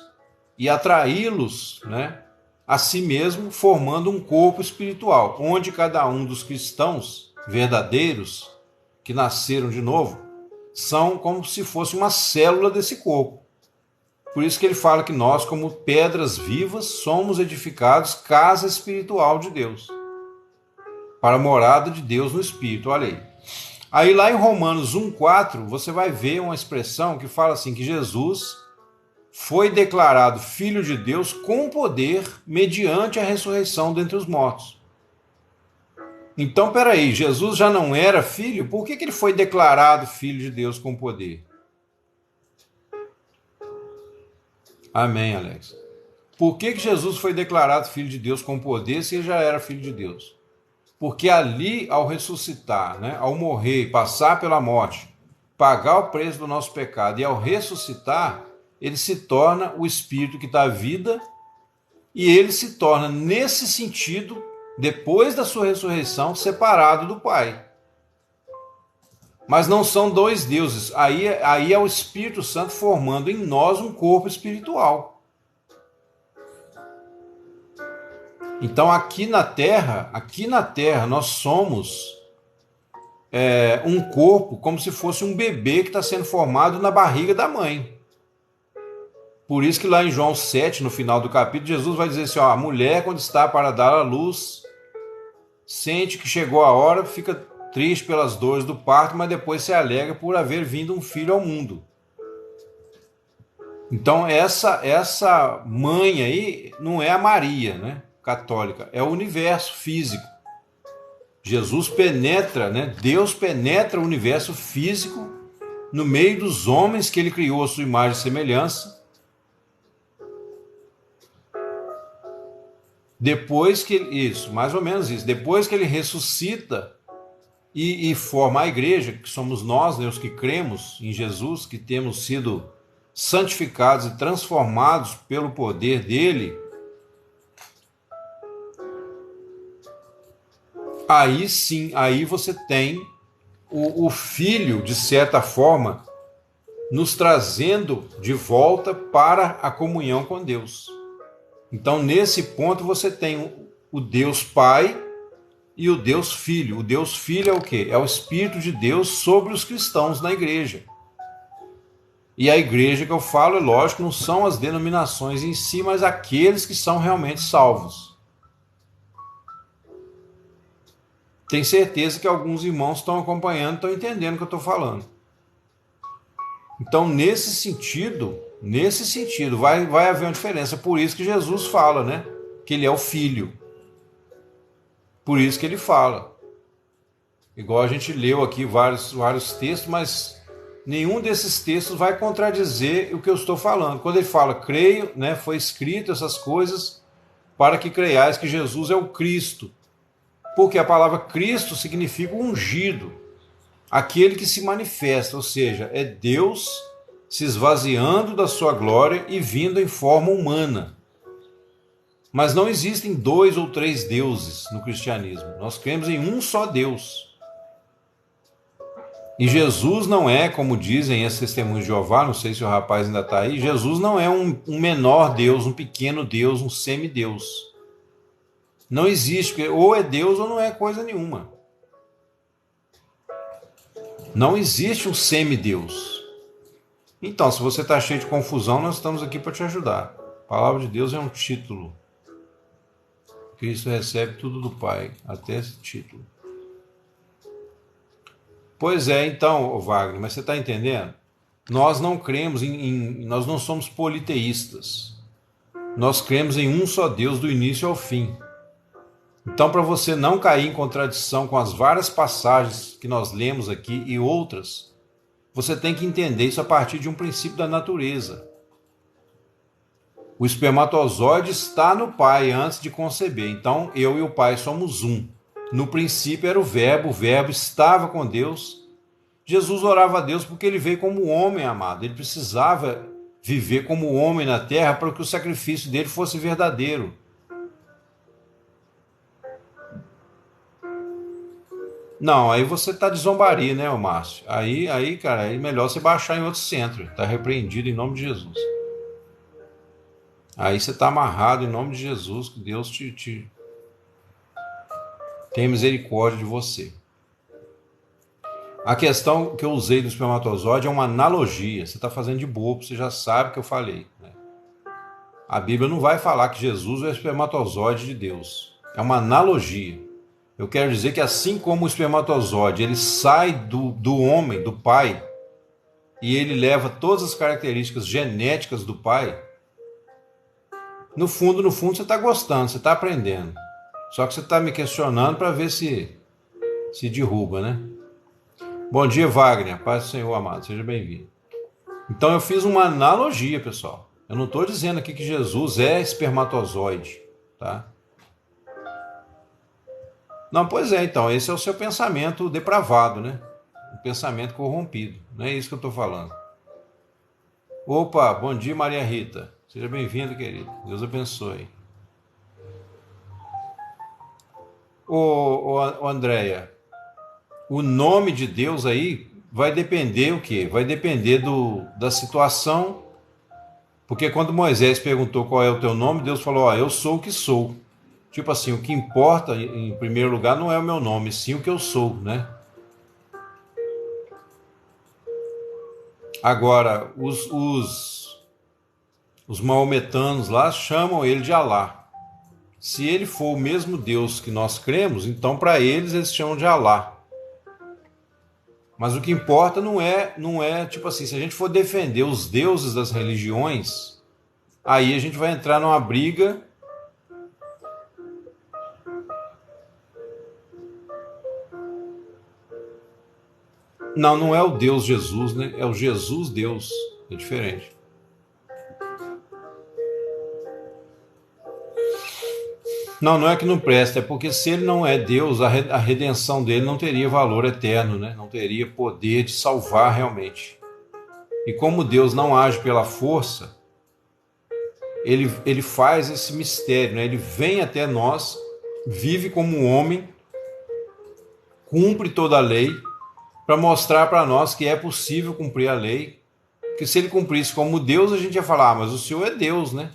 A: e atraí-los, né, a si mesmo, formando um corpo espiritual, onde cada um dos cristãos verdadeiros, que nasceram de novo, são como se fosse uma célula desse corpo. Por isso que ele fala que nós, como pedras vivas, somos edificados casa espiritual de Deus, para a morada de Deus no Espírito. Olha aí. Aí lá em Romanos 1,4, você vai ver uma expressão que fala assim, que Jesus foi declarado Filho de Deus com poder mediante a ressurreição dentre os mortos. Então, peraí, Jesus já não era filho? Por que ele foi declarado Filho de Deus com poder? Amém, Alex. Por que Jesus foi declarado Filho de Deus com poder se ele já era Filho de Deus? Porque ali, ao ressuscitar, né, ao morrer, passar pela morte, pagar o preço do nosso pecado e ao ressuscitar, ele se torna o Espírito que dá vida e ele se torna, nesse sentido, depois da sua ressurreição, separado do Pai. Mas não são dois deuses. Aí é o Espírito Santo formando em nós um corpo espiritual. Então aqui na Terra nós somos um corpo como se fosse um bebê que está sendo formado na barriga da mãe. Por isso que lá em João 7, no final do capítulo, Jesus vai dizer assim, ó, a mulher quando está para dar à luz, sente que chegou a hora, fica triste pelas dores do parto, mas depois se alegra por haver vindo um filho ao mundo. Então essa mãe aí não é a Maria, né, católica, é o universo físico. Jesus penetra, né, Deus penetra o universo físico no meio dos homens que ele criou a sua imagem e semelhança. Depois que mais ou menos isso, depois que ele ressuscita e forma a igreja, que somos nós, né, os que cremos em Jesus, que temos sido santificados e transformados pelo poder dele, aí sim, aí você tem o Filho, de certa forma, nos trazendo de volta para a comunhão com Deus. Então, nesse ponto, você tem o Deus Pai e o Deus Filho. O Deus Filho é o quê? É o Espírito de Deus sobre os cristãos na igreja. E a igreja que eu falo, é lógico, não são as denominações em si, mas aqueles que são realmente salvos. Tenho certeza que alguns irmãos estão acompanhando, estão entendendo o que eu estou falando. Então, nesse sentido, vai haver uma diferença. Por isso que Jesus fala, né? Que ele é o Filho. Por isso que ele fala. Igual a gente leu aqui vários textos, mas nenhum desses textos vai contradizer o que eu estou falando. Quando ele fala, creio, né? Foi escrito essas coisas para que creiais que Jesus é o Cristo. Porque a palavra Cristo significa ungido, aquele que se manifesta, ou seja, é Deus se esvaziando da sua glória e vindo em forma humana. Mas não existem 2 ou 3 deuses no cristianismo. Nós cremos em um só Deus. E Jesus não é, como dizem esses testemunhos de Jeová, não sei se o rapaz ainda está aí, Jesus não é um menor Deus, um pequeno Deus, um semideus. Não existe, porque ou é Deus ou não é coisa nenhuma. Não existe um semideus. Então, se você está cheio de confusão, nós estamos aqui para te ajudar. A palavra de Deus é um título. Cristo recebe tudo do Pai, até esse título. Pois é, então, Wagner, mas você está entendendo? Nós não cremos nós não somos politeístas. Nós cremos em um só Deus do início ao fim. Então, para você não cair em contradição com as várias passagens que nós lemos aqui e outras, você tem que entender isso a partir de um princípio da natureza. O espermatozoide está no pai antes de conceber. Então, eu e o pai somos um. No princípio era o verbo estava com Deus. Jesus orava a Deus porque ele veio como homem, amado. Ele precisava viver como homem na terra para que o sacrifício dele fosse verdadeiro. Não, aí você está de zombaria, né, Márcio? Aí, cara, é melhor você baixar em outro centro. Está repreendido em nome de Jesus. Aí você está amarrado em nome de Jesus, que Deus tenha misericórdia de você. A questão que eu usei do espermatozoide é uma analogia. Você está fazendo de bobo, você já sabe o que eu falei, né? A Bíblia não vai falar que Jesus é o espermatozoide de Deus. É uma analogia. Eu quero dizer que assim como o espermatozoide ele sai do homem, do pai, e ele leva todas as características genéticas do pai, no fundo você está gostando, você está aprendendo. Só que você está me questionando para ver se derruba, né? Bom dia, Wagner. Paz do Senhor, amado. Seja bem-vindo. Então eu fiz uma analogia, pessoal. Eu não estou dizendo aqui que Jesus é espermatozoide, tá? Não, pois é, então, esse é o seu pensamento depravado, né? O pensamento corrompido. Não é isso que eu estou falando. Opa, bom dia, Maria Rita. Seja bem-vinda, querido. Deus abençoe. Ô Andréia, o nome de Deus aí vai depender o quê? Vai depender da situação. Porque quando Moisés perguntou qual é o teu nome, Deus falou, ó, eu sou o que sou. Tipo assim, o que importa, em primeiro lugar, não é o meu nome, sim o que eu sou, né? Agora, os maometanos lá chamam ele de Alá. Se ele for o mesmo Deus que nós cremos, então para eles chamam de Alá. Mas o que importa não é tipo assim, se a gente for defender os deuses das religiões, aí a gente vai entrar numa briga. Não é o Deus Jesus, né? É o Jesus Deus. É diferente. Não é que não presta, é porque se ele não é Deus, a redenção dele não teria valor eterno, né? Não teria poder de salvar realmente. E como Deus não age pela força, ele faz esse mistério, né? Ele vem até nós, vive como um homem, cumpre toda a lei, para mostrar para nós que é possível cumprir a lei, que se ele cumprisse como Deus, a gente ia falar, mas o Senhor é Deus, né?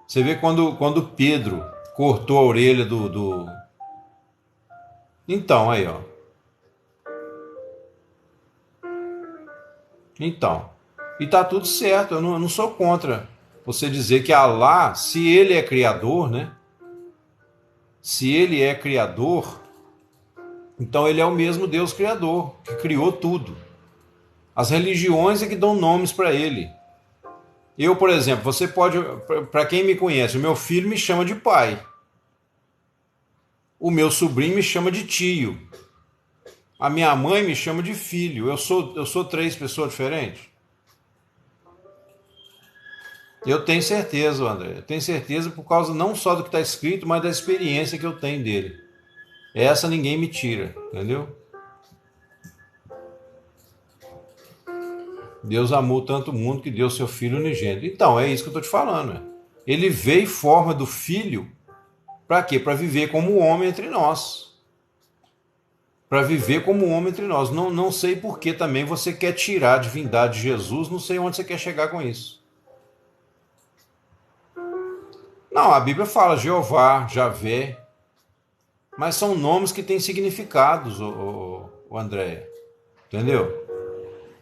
A: Você vê quando Pedro cortou a orelha do... Então, aí, ó. Então, e tá tudo certo, eu não sou contra você dizer que Alá, se ele é criador, né? Se ele é criador, então ele é o mesmo Deus criador, que criou tudo. As religiões é que dão nomes para ele. Eu, por exemplo, você pode, para quem me conhece, o meu filho me chama de pai. O meu sobrinho me chama de tio. A minha mãe me chama de filho. Eu sou 3 pessoas diferentes? Eu tenho certeza, André. Eu tenho certeza por causa não só do que está escrito, mas da experiência que eu tenho dele. Essa ninguém me tira, entendeu? Deus amou tanto o mundo que deu seu Filho unigênito. Então, é isso que eu estou te falando. Né? Ele veio em forma do Filho, para quê? Para viver como homem entre nós. Para viver como homem entre nós. Não sei por que também você quer tirar a divindade de Jesus, não sei onde você quer chegar com isso. Não, a Bíblia fala Jeová, Javé, mas são nomes que têm significados, o André. Entendeu?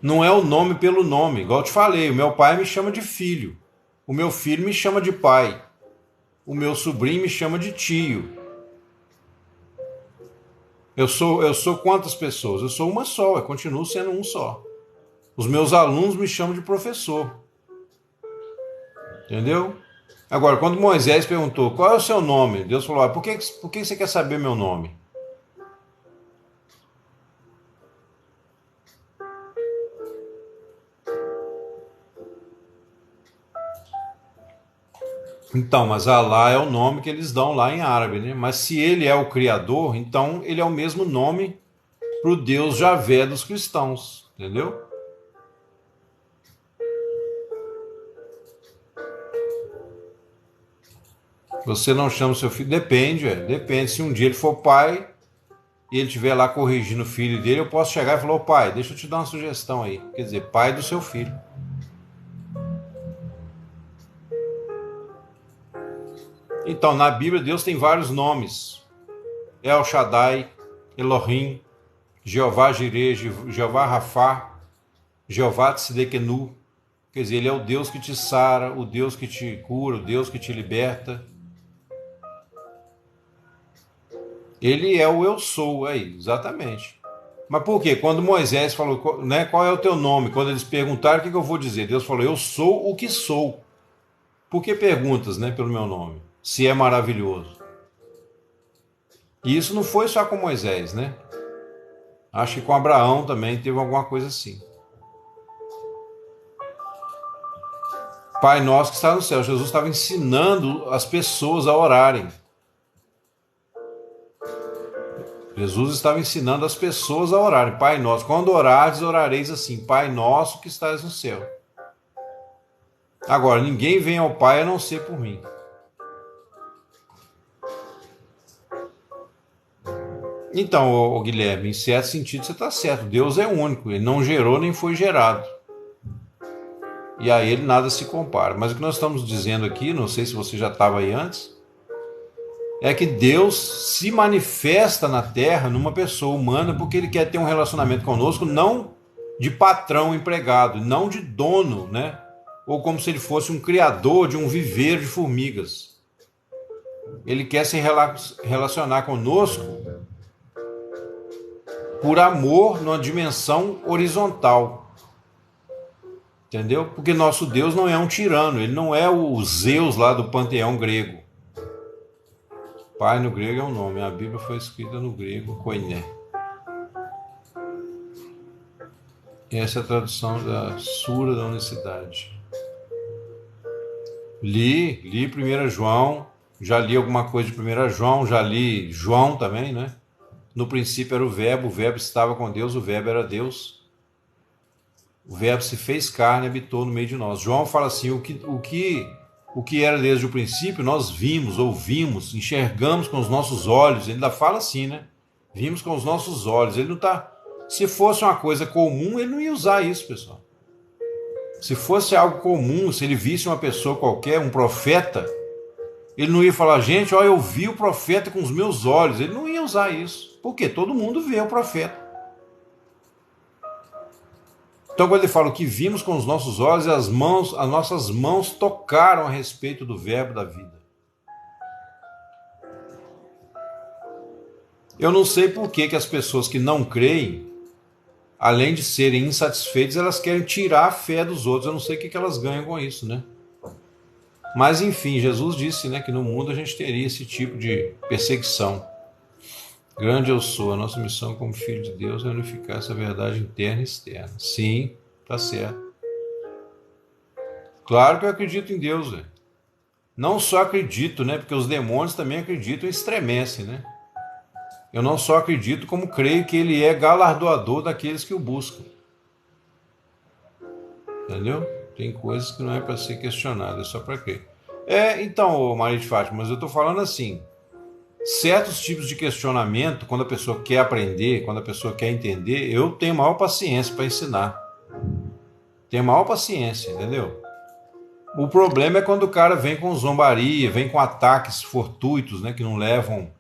A: Não é o nome pelo nome. Igual eu te falei, o meu pai me chama de filho. O meu filho me chama de pai. O meu sobrinho me chama de tio. Eu sou quantas pessoas? Eu sou uma só, eu continuo sendo um só. Os meus alunos me chamam de professor. Entendeu? Agora, quando Moisés perguntou, qual é o seu nome? Deus falou, por que você quer saber meu nome? Então, mas Alá é o nome que eles dão lá em árabe, né? Mas se ele é o Criador, então ele é o mesmo nome para o Deus Javé dos cristãos, entendeu? Você não chama seu filho? Depende. Se um dia ele for pai e ele estiver lá corrigindo o filho dele, eu posso chegar e falar, pai, deixa eu te dar uma sugestão aí. Quer dizer, pai do seu filho. Então, na Bíblia, Deus tem vários nomes. El Shaddai, Elohim, Jeová Jireh, Jeová Rafá, Jeová Tsidekenu. Quer dizer, ele é o Deus que te sara, o Deus que te cura, o Deus que te liberta. Ele é o eu sou aí, exatamente. Mas por quê? Quando Moisés falou, né, qual é o teu nome? Quando eles perguntaram, o que eu vou dizer? Deus falou, eu sou o que sou. Por que perguntas, né, pelo meu nome? Se é maravilhoso. E isso não foi só com Moisés, né? Acho que com Abraão também teve alguma coisa assim. Pai nosso que está no céu. Jesus estava ensinando as pessoas a orarem. Jesus estava ensinando as pessoas a orarem. Pai nosso, quando orares, orareis assim. Pai nosso que estás no céu. Agora, ninguém vem ao Pai a não ser por mim. Então, Guilherme, em certo sentido você está certo. Deus é único. Ele não gerou nem foi gerado. E a ele nada se compara. Mas o que nós estamos dizendo aqui, não sei se você já estava aí antes, é que Deus se manifesta na Terra numa pessoa humana porque Ele quer ter um relacionamento conosco, não de patrão empregado, não de dono, né? Ou como se Ele fosse um criador de um viveiro de formigas. Ele quer se relacionar conosco por amor numa dimensão horizontal. Entendeu? Porque nosso Deus não é um tirano, Ele não é o Zeus lá do panteão grego. Pai no grego é um nome, a Bíblia foi escrita no grego, koiné. Essa é a tradução da Sura da Unicidade. Li 1 João, já li alguma coisa de 1 João, já li João também, né? No princípio era o verbo estava com Deus, o verbo era Deus. O verbo se fez carne e habitou no meio de nós. João fala assim, o que era desde o princípio, nós vimos, ouvimos, enxergamos com os nossos olhos. Ele ainda fala assim, né? Vimos com os nossos olhos. Ele não está... Se fosse uma coisa comum, ele não ia usar isso, pessoal. Se fosse algo comum, se ele visse uma pessoa qualquer, um profeta, ele não ia falar, gente, ó, eu vi o profeta com os meus olhos. Ele não ia usar isso. Por quê? Todo mundo vê o profeta. Então, quando ele fala o que vimos com os nossos olhos, as nossas mãos tocaram a respeito do verbo da vida. Eu não sei por que as pessoas que não creem, além de serem insatisfeitas, elas querem tirar a fé dos outros. Eu não sei o que elas ganham com isso, né? Mas, enfim, Jesus disse, né, que no mundo a gente teria esse tipo de perseguição. Grande eu sou, a nossa missão como filho de Deus é unificar essa verdade interna e externa. Sim, tá certo. Claro que eu acredito em Deus, velho. Não só acredito, né? Porque os demônios também acreditam e estremecem, né? Eu não só acredito, como creio que ele é galardoador daqueles que o buscam. Entendeu? Tem coisas que não é para ser questionado, é só para crer. Então, Maria de Fátima, mas eu estou falando assim, certos tipos de questionamento, quando a pessoa quer aprender, quando a pessoa quer entender, eu tenho maior paciência para ensinar. Tenho maior paciência, entendeu? O problema é quando o cara vem com zombaria, vem com ataques fortuitos, né, que não levam...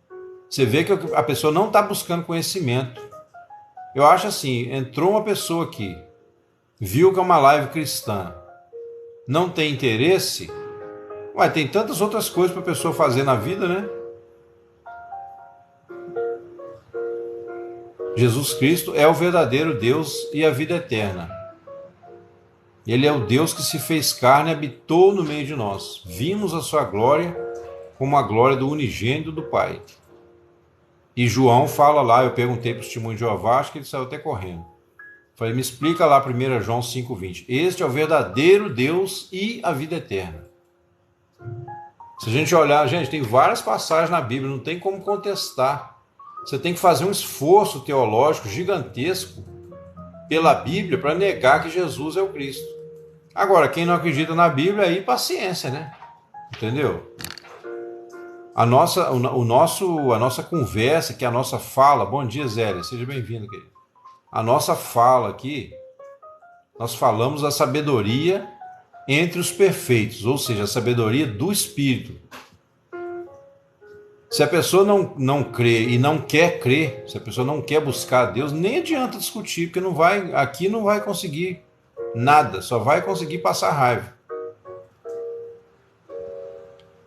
A: Você vê que a pessoa não está buscando conhecimento. Eu acho assim, entrou uma pessoa aqui, viu que é uma live cristã, não tem interesse, tem tantas outras coisas para a pessoa fazer na vida, né? Jesus Cristo é o verdadeiro Deus e a vida eterna. Ele é o Deus que se fez carne e habitou no meio de nós. Vimos a sua glória como a glória do unigênito do Pai. E João fala lá, eu perguntei para o testemunho de Jeová, acho que ele saiu até correndo. Falei, me explica lá 1 João 5,20. Este é o verdadeiro Deus e a vida eterna. Se a gente olhar, gente, tem várias passagens na Bíblia, não tem como contestar. Você tem que fazer um esforço teológico gigantesco pela Bíblia para negar que Jesus é o Cristo. Agora, quem não acredita na Bíblia, aí paciência, né? Entendeu? A nossa conversa, que é a nossa fala... Bom dia, Zélia, seja bem-vindo, querido. A nossa fala aqui, nós falamos a sabedoria entre os perfeitos, ou seja, a sabedoria do Espírito. Se a pessoa não crê e não quer crer, se a pessoa não quer buscar a Deus, nem adianta discutir, porque aqui não vai conseguir nada, só vai conseguir passar raiva.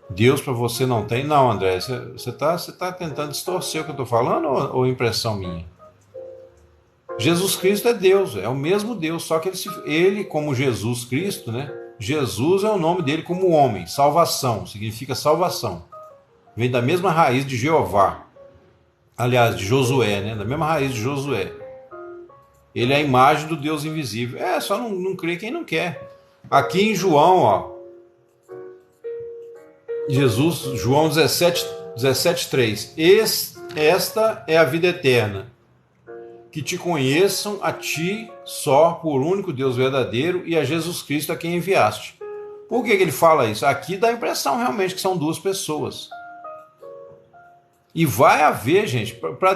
A: Deus para você não tem? Não, André, você tá tentando distorcer o que eu estou falando ou impressão minha? Jesus Cristo é Deus, é o mesmo Deus, só que ele como Jesus Cristo, né? Jesus é o nome dele como homem, salvação, significa salvação. Vem da mesma raiz de Jeová, aliás, de Josué, né? Da mesma raiz de Josué. Ele é a imagem do Deus invisível. Só não crê quem não quer. Aqui em João, ó, Jesus, João 17:3. Esta é a vida eterna, que te conheçam a ti só, por único Deus verdadeiro, e a Jesus Cristo a quem enviaste. Por que ele fala isso? Aqui dá a impressão realmente que são duas pessoas. E vai haver, gente, para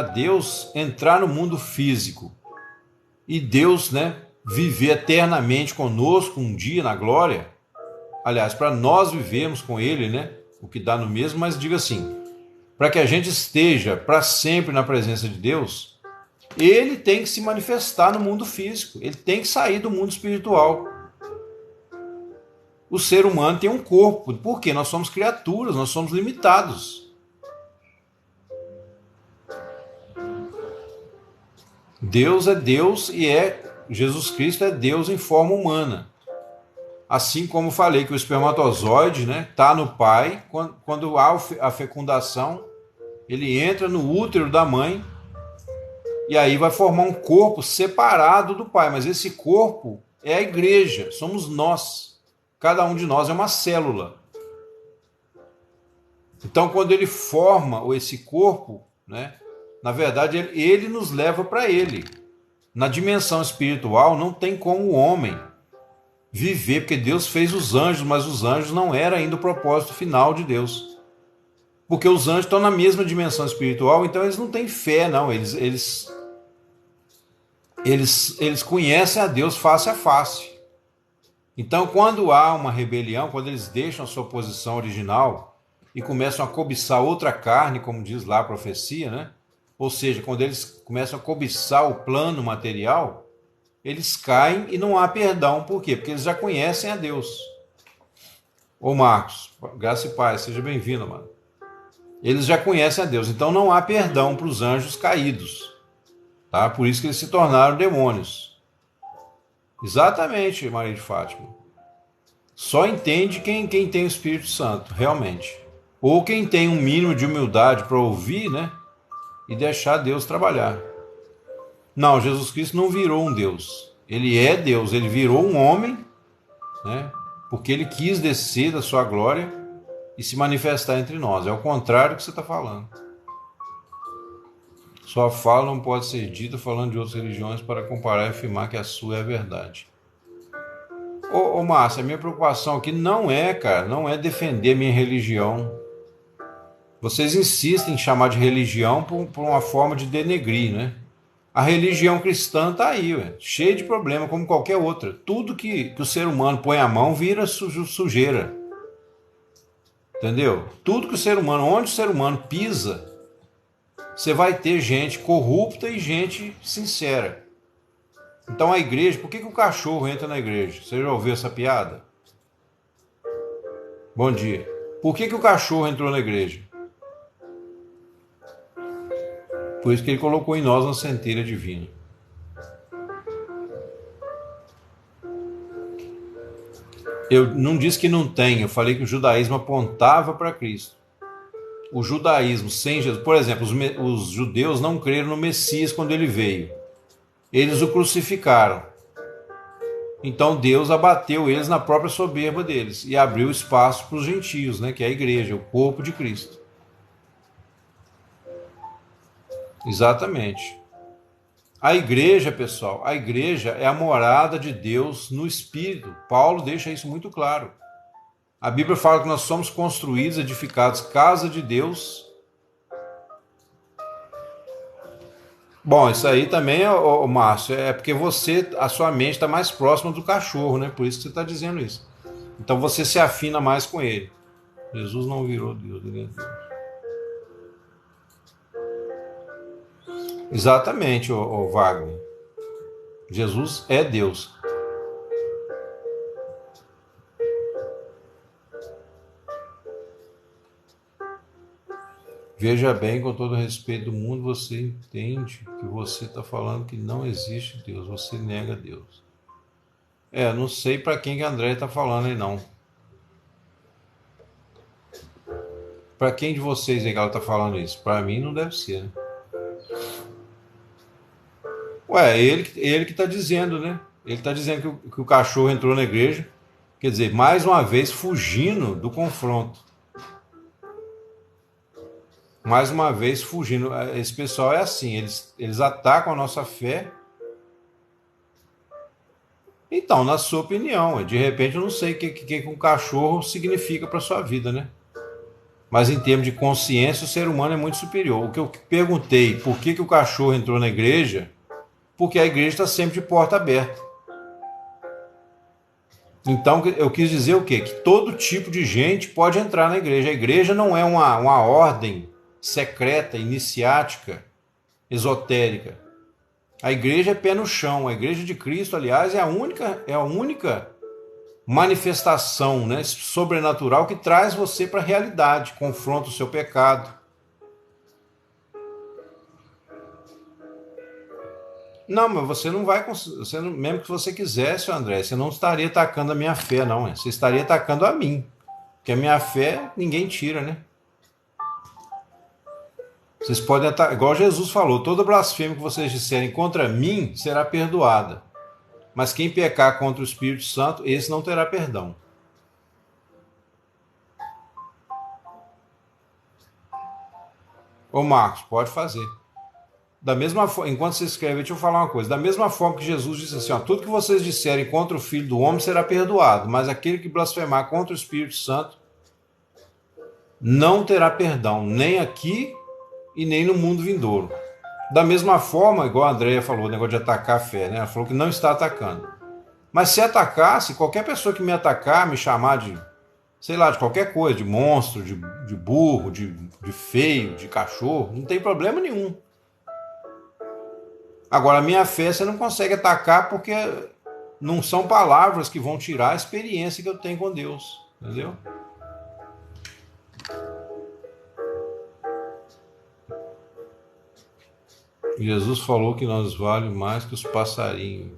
A: Deus entrar no mundo físico e Deus, né, viver eternamente conosco um dia na glória. Aliás, para nós vivermos com Ele, né, o que dá no mesmo, mas diga assim, para que a gente esteja para sempre na presença de Deus, Ele tem que se manifestar no mundo físico, Ele tem que sair do mundo espiritual. O ser humano tem um corpo, porque nós somos criaturas, nós somos limitados. Deus é Deus e Jesus Cristo é Deus em forma humana. Assim como falei que o espermatozoide, né, está no pai, quando há a fecundação, ele entra no útero da mãe e aí vai formar um corpo separado do pai. Mas esse corpo é a igreja, somos nós. Cada um de nós é uma célula. Então, quando ele forma esse corpo, né, na verdade, ele nos leva para ele. Na dimensão espiritual, não tem como o homem viver, porque Deus fez os anjos, mas os anjos não era ainda o propósito final de Deus. Porque os anjos estão na mesma dimensão espiritual, então eles não têm fé, não. Eles conhecem a Deus face a face. Então, quando há uma rebelião, quando eles deixam a sua posição original e começam a cobiçar outra carne, como diz lá a profecia, né? Ou seja, quando eles começam a cobiçar o plano material, eles caem e não há perdão. Por quê? Porque eles já conhecem a Deus. Ô Marcos, graça e paz, seja bem-vindo, mano. Eles já conhecem a Deus, então não há perdão para os anjos caídos. Tá? Por isso que eles se tornaram demônios. Exatamente, Maria de Fátima. Só entende quem tem o Espírito Santo, realmente. Ou quem tem um mínimo de humildade para ouvir, né? E deixar Deus trabalhar. Não, Jesus Cristo não virou um Deus. Ele é Deus, ele virou um homem, né? Porque ele quis descer da sua glória e se manifestar entre nós. É o contrário do que você está falando. Sua fala não pode ser dita falando de outras religiões para comparar e afirmar que a sua é a verdade. Ô Márcia, a minha preocupação aqui não é, cara, não é defender a minha religião. Vocês insistem em chamar de religião por uma forma de denegrir, né? A religião cristã está aí, cheia de problema, como qualquer outra. Tudo que o ser humano põe a mão vira sujeira. Entendeu? Tudo que o ser humano, onde o ser humano pisa, você vai ter gente corrupta e gente sincera. Então a igreja, por que o cachorro entra na igreja? Você já ouviu essa piada? Bom dia. Por que o cachorro entrou na igreja? Por isso que ele colocou em nós uma centelha divina. Eu não disse que não tem, eu falei que o judaísmo apontava para Cristo. O judaísmo sem Jesus, por exemplo, os judeus não creram no Messias quando ele veio. Eles o crucificaram. Então Deus abateu eles na própria soberba deles e abriu espaço para os gentios, né, que é a igreja, o corpo de Cristo. Exatamente. A igreja, pessoal, a igreja é a morada de Deus no Espírito. Paulo deixa isso muito claro. A Bíblia fala que nós somos construídos, edificados, casa de Deus. Bom, isso aí também, Márcio, é porque a sua mente está mais próxima do cachorro, né? Por isso que você está dizendo isso. Então você se afina mais com ele. Jesus não virou Deus, ele é Deus. Exatamente, o Wagner. Jesus é Deus. Veja bem, com todo o respeito do mundo, você entende que você está falando que não existe Deus, você nega Deus. Não sei para quem que a André está falando aí, não. Para quem de vocês aí que ela está falando isso? Para mim não deve ser, né? Ele que está dizendo, né? Ele está dizendo que o cachorro entrou na igreja, quer dizer, mais uma vez fugindo do confronto. Mais uma vez fugindo. Esse pessoal é assim, eles atacam a nossa fé. Então, na sua opinião, de repente eu não sei o que um cachorro significa para sua vida, né? Mas em termos de consciência, o ser humano é muito superior. O que eu perguntei, por que o cachorro entrou na igreja? Porque a igreja está sempre de porta aberta. Então, eu quis dizer o quê? Que todo tipo de gente pode entrar na igreja. A igreja não é uma ordem secreta, iniciática, esotérica. A igreja é pé no chão. A igreja de Cristo, aliás, é a única manifestação, né, sobrenatural que traz você para a realidade, confronta o seu pecado. Não, mas você não vai, mesmo que você quisesse, André, você não estaria atacando a minha fé, não. Você estaria atacando a mim. Porque a minha fé ninguém tira, né? Vocês podem atacar, igual Jesus falou, toda blasfêmia que vocês disserem contra mim será perdoada. Mas quem pecar contra o Espírito Santo, esse não terá perdão. Ô Marcos, pode fazer. Da mesma forma, enquanto você escreve, deixa eu falar uma coisa. Da mesma forma que Jesus disse assim, tudo que vocês disserem contra o Filho do Homem será perdoado, mas aquele que blasfemar contra o Espírito Santo não terá perdão, nem aqui e nem no mundo vindouro. Da mesma forma, igual a Andréia falou, o negócio de atacar a fé, né? Ela falou que não está atacando. Mas se atacasse, qualquer pessoa que me atacar, me chamar de, sei lá, de qualquer coisa, de monstro, de burro, de feio, de cachorro, não tem problema nenhum. Agora, a minha fé você não consegue atacar porque não são palavras que vão tirar a experiência que eu tenho com Deus. Entendeu? Jesus falou que nós valemos mais que os passarinhos.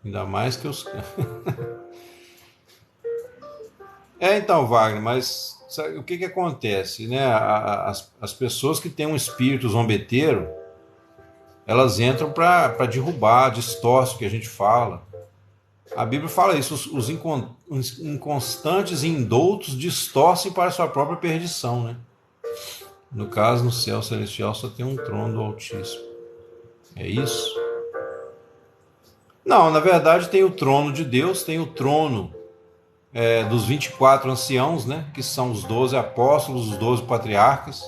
A: Ainda mais que os... então, Wagner, mas sabe, o que acontece, né? As pessoas que têm um espírito zombeteiro, elas entram para derrubar, distorce o que a gente fala. A Bíblia fala isso, os inconstantes e indoutos distorcem para a sua própria perdição, né? No caso, no céu celestial só tem um trono do Altíssimo. É isso? Não, na verdade tem o trono de Deus, tem o trono dos 24 anciãos, né? Que são os 12 apóstolos, os 12 patriarcas.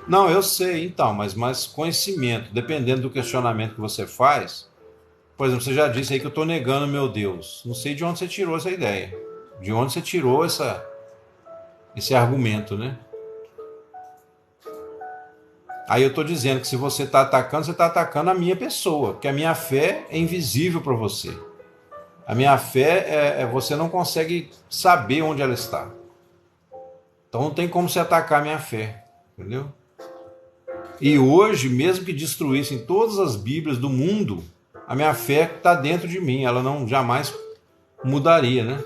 A: Não, eu sei, então, mas conhecimento, dependendo do questionamento que você faz. Por exemplo, você já disse aí que eu estou negando meu Deus. Não sei de onde você tirou essa ideia. De onde você tirou esse argumento, né? Aí eu estou dizendo que se você está atacando, você está atacando a minha pessoa, porque a minha fé é invisível para você. A minha fé você não consegue saber onde ela está. Então não tem como você atacar a minha fé, entendeu? E hoje, mesmo que destruíssem todas as Bíblias do mundo, a minha fé está dentro de mim, ela não jamais mudaria, né?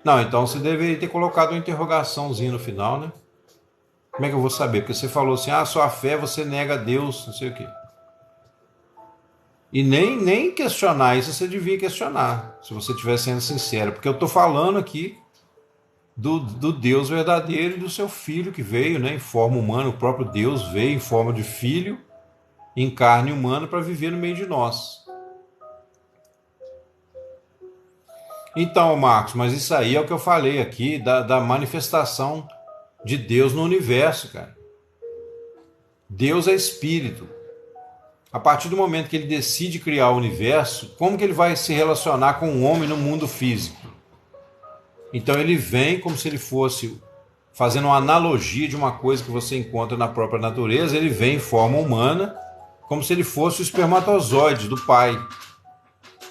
A: Não, então você deveria ter colocado uma interrogaçãozinha no final, né? Como é que eu vou saber? Porque você falou assim, sua fé você nega a Deus, não sei o quê. E nem questionar isso você devia questionar, se você estiver sendo sincero, porque eu estou falando aqui do Deus verdadeiro e do seu Filho que veio, né, em forma humana. O próprio Deus veio em forma de Filho, em carne humana, para viver no meio de nós. Então, Marcos, mas isso aí é o que eu falei aqui, da manifestação de Deus no universo, cara. Deus é espírito. A partir do momento que ele decide criar o universo, como que ele vai se relacionar com o homem no mundo físico? Então ele vem como se ele fosse, fazendo uma analogia de uma coisa que você encontra na própria natureza, ele vem em forma humana, como se ele fosse o espermatozoide do pai.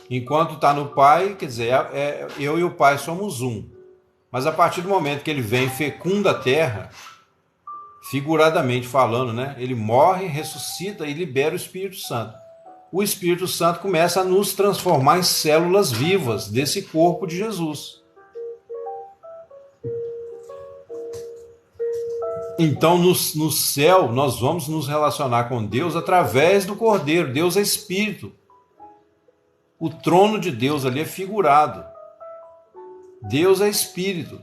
A: Enquanto está no pai, quer dizer, eu e o pai somos um. Mas a partir do momento que ele vem fecunda a terra, figuradamente falando, né? Ele morre, ressuscita e libera o Espírito Santo. O Espírito Santo começa a nos transformar em células vivas desse corpo de Jesus. Então, no céu, nós vamos nos relacionar com Deus através do Cordeiro. Deus é Espírito. O trono de Deus ali é figurado. Deus é Espírito.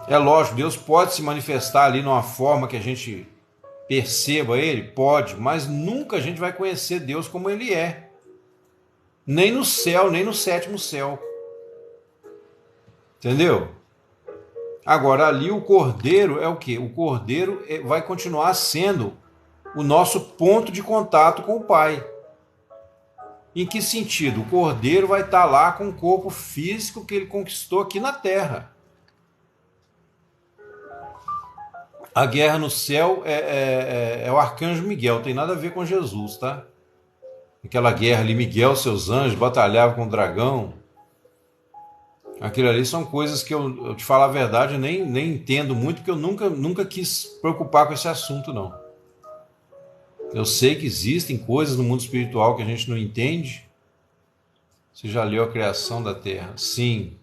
A: É lógico, Deus pode se manifestar ali numa forma que a gente perceba Ele? Pode, mas nunca a gente vai conhecer Deus como Ele é. Nem no céu, nem no sétimo céu. Entendeu? Agora, ali o Cordeiro é o quê? O Cordeiro vai continuar sendo o nosso ponto de contato com o Pai. Em que sentido? O Cordeiro vai estar lá com o corpo físico que ele conquistou aqui na Terra. A guerra no céu é o arcanjo Miguel, tem nada a ver com Jesus, tá? Aquela guerra ali, Miguel, seus anjos, batalhavam com o dragão. Aquilo ali são coisas que eu te falar a verdade, eu nem entendo muito, porque eu nunca quis preocupar com esse assunto, não. Eu sei que existem coisas no mundo espiritual que a gente não entende. Você já leu a criação da Terra? Sim.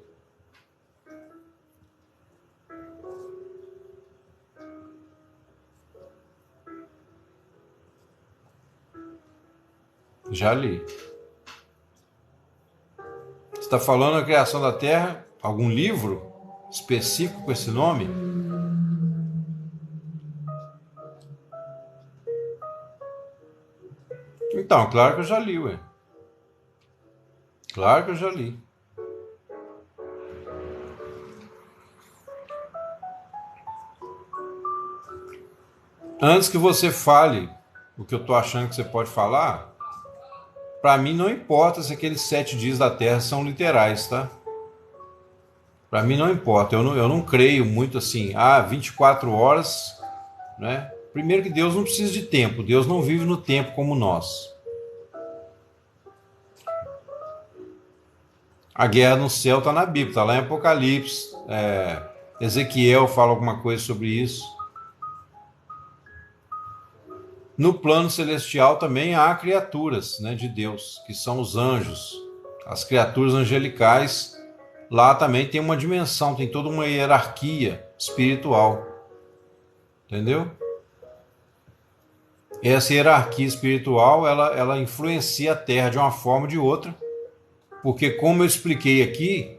A: Já li. Você está falando da criação da Terra? Algum livro específico com esse nome? Então, claro que eu já li, ué. Claro que eu já li. Antes que você fale o que eu estou achando que você pode falar, para mim não importa se aqueles 7 dias da Terra são literais, tá? Para mim não importa, eu não creio muito assim, 24 horas, né? Primeiro que Deus não precisa de tempo, Deus não vive no tempo como nós. A guerra no céu está na Bíblia, está lá em Apocalipse, Ezequiel fala alguma coisa sobre isso. No plano celestial também há criaturas, né, de Deus, que são os anjos, as criaturas angelicais. Lá também tem uma dimensão, tem toda uma hierarquia espiritual. Entendeu? Essa hierarquia espiritual, ela influencia a Terra de uma forma ou de outra, porque como eu expliquei aqui,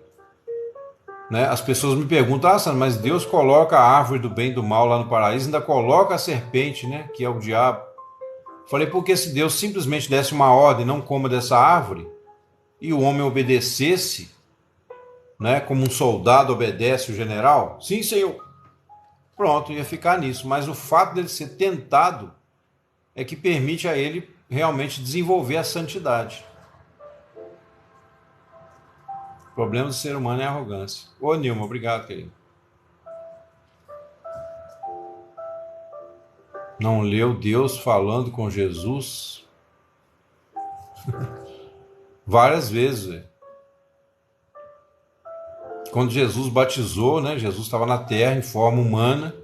A: né? As pessoas me perguntam, Sandro, mas Deus coloca a árvore do bem e do mal lá no paraíso, ainda coloca a serpente, né? Que é o diabo. Falei, porque se Deus simplesmente desse uma ordem, não coma dessa árvore, e o homem obedecesse, né? Como um soldado obedece o general, sim, senhor. Pronto, ia ficar nisso. Mas o fato dele ser tentado é que permite a ele realmente desenvolver a santidade. O problema do ser humano é a arrogância. Ô, Nilma, obrigado, querido. Não leu Deus falando com Jesus várias vezes. Véio. Quando Jesus batizou, né? Jesus estava na terra em forma humana.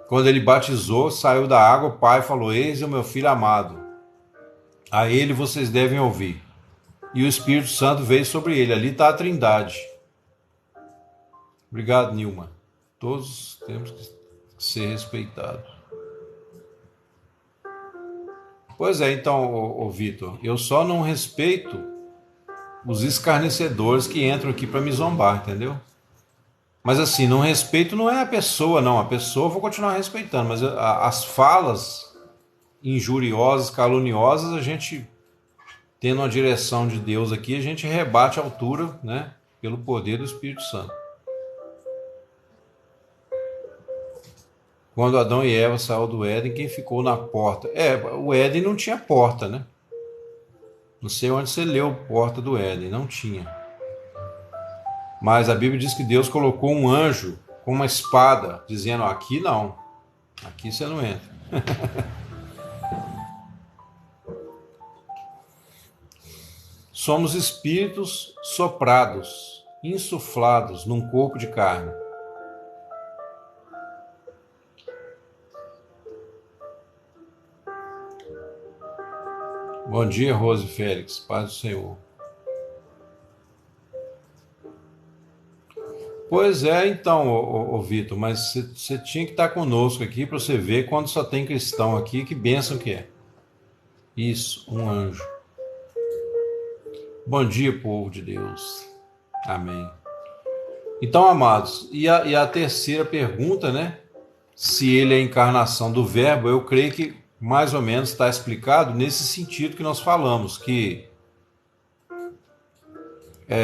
A: Quando ele batizou, saiu da água, o Pai falou, eis o meu filho amado. A ele vocês devem ouvir. E o Espírito Santo veio sobre ele. Ali está a Trindade. Obrigado, Nilma. Todos temos que ser respeitados. Pois é, então, ô Vitor, eu só não respeito os escarnecedores que entram aqui para me zombar, entendeu? Mas assim, não respeito não é a pessoa, não. A pessoa eu vou continuar respeitando, mas as falas injuriosas, caluniosas, a gente, tendo uma direção de Deus aqui, a gente rebate a altura, né? Pelo poder do Espírito Santo. Quando Adão e Eva saíram do Éden, quem ficou na porta? O Éden não tinha porta, né? Não sei onde você leu porta do Éden, não tinha. Mas a Bíblia diz que Deus colocou um anjo com uma espada, dizendo, aqui não, aqui você não entra. Somos espíritos soprados, insuflados num corpo de carne. Bom dia, Rose Félix, paz do Senhor. Pois é, então, ô Vitor, mas você tinha que estar conosco aqui para você ver quando só tem cristão aqui, que bênção que é. Isso, um anjo. Bom dia, povo de Deus. Amém. Então, amados, e a terceira pergunta, né? Se ele é a encarnação do Verbo, eu creio que mais ou menos está explicado nesse sentido que nós falamos, que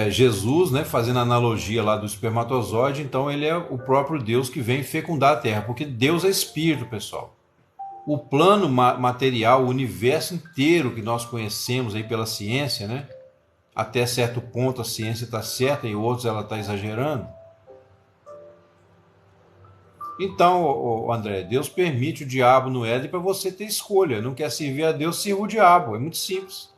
A: Jesus, né, fazendo a analogia lá do espermatozoide, então ele é o próprio Deus que vem fecundar a Terra, porque Deus é espírito, pessoal. O plano material, o universo inteiro que nós conhecemos aí pela ciência, né? Até certo ponto a ciência está certa e outros ela está exagerando. Então, André, Deus permite o diabo no Éden para você ter escolha. Não quer servir a Deus, sirva o diabo. É muito simples.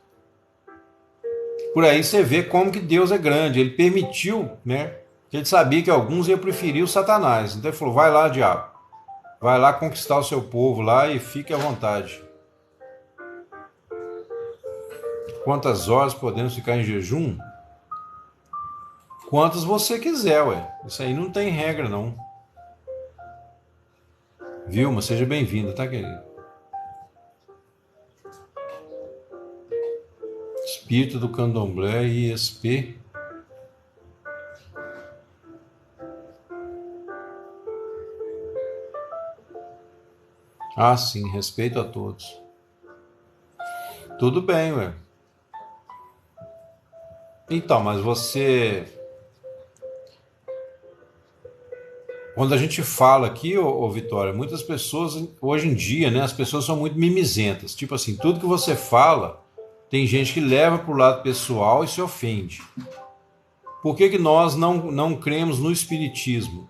A: Por aí você vê como que Deus é grande. Ele permitiu, né? Ele sabia que alguns iam preferir o Satanás. Então ele falou, vai lá, diabo. Vai lá conquistar o seu povo lá e fique à vontade. Quantas horas podemos ficar em jejum? Quantas você quiser, ué. Isso aí não tem regra, não. Vilma, seja bem-vinda, tá, querido? Espírito do Candomblé, ISP. Ah, sim, respeito a todos. Tudo bem, ué. Então, mas você... Quando a gente fala aqui, ô Vitória, muitas pessoas, hoje em dia, né, as pessoas são muito mimizentas. Tipo assim, tudo que você fala, tem gente que leva para o lado pessoal e se ofende. Por que nós não cremos no Espiritismo?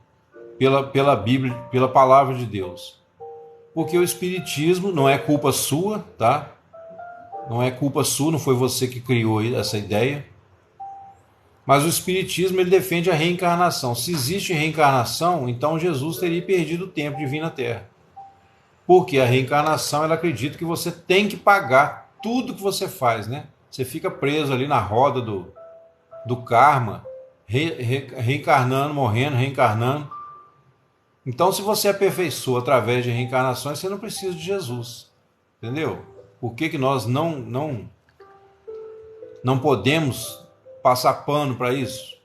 A: Pela Bíblia, pela Palavra de Deus. Porque o Espiritismo não é culpa sua, tá? Não é culpa sua, não foi você que criou essa ideia. Mas o Espiritismo ele defende a reencarnação. Se existe reencarnação, então Jesus teria perdido o tempo de vir na Terra. Porque a reencarnação, ela acredita que você tem que pagar tudo que você faz, né? Você fica preso ali na roda do karma, reencarnando, morrendo, reencarnando. Então, se você aperfeiçoa através de reencarnações, você não precisa de Jesus. Entendeu? Por que nós não podemos passar pano para isso?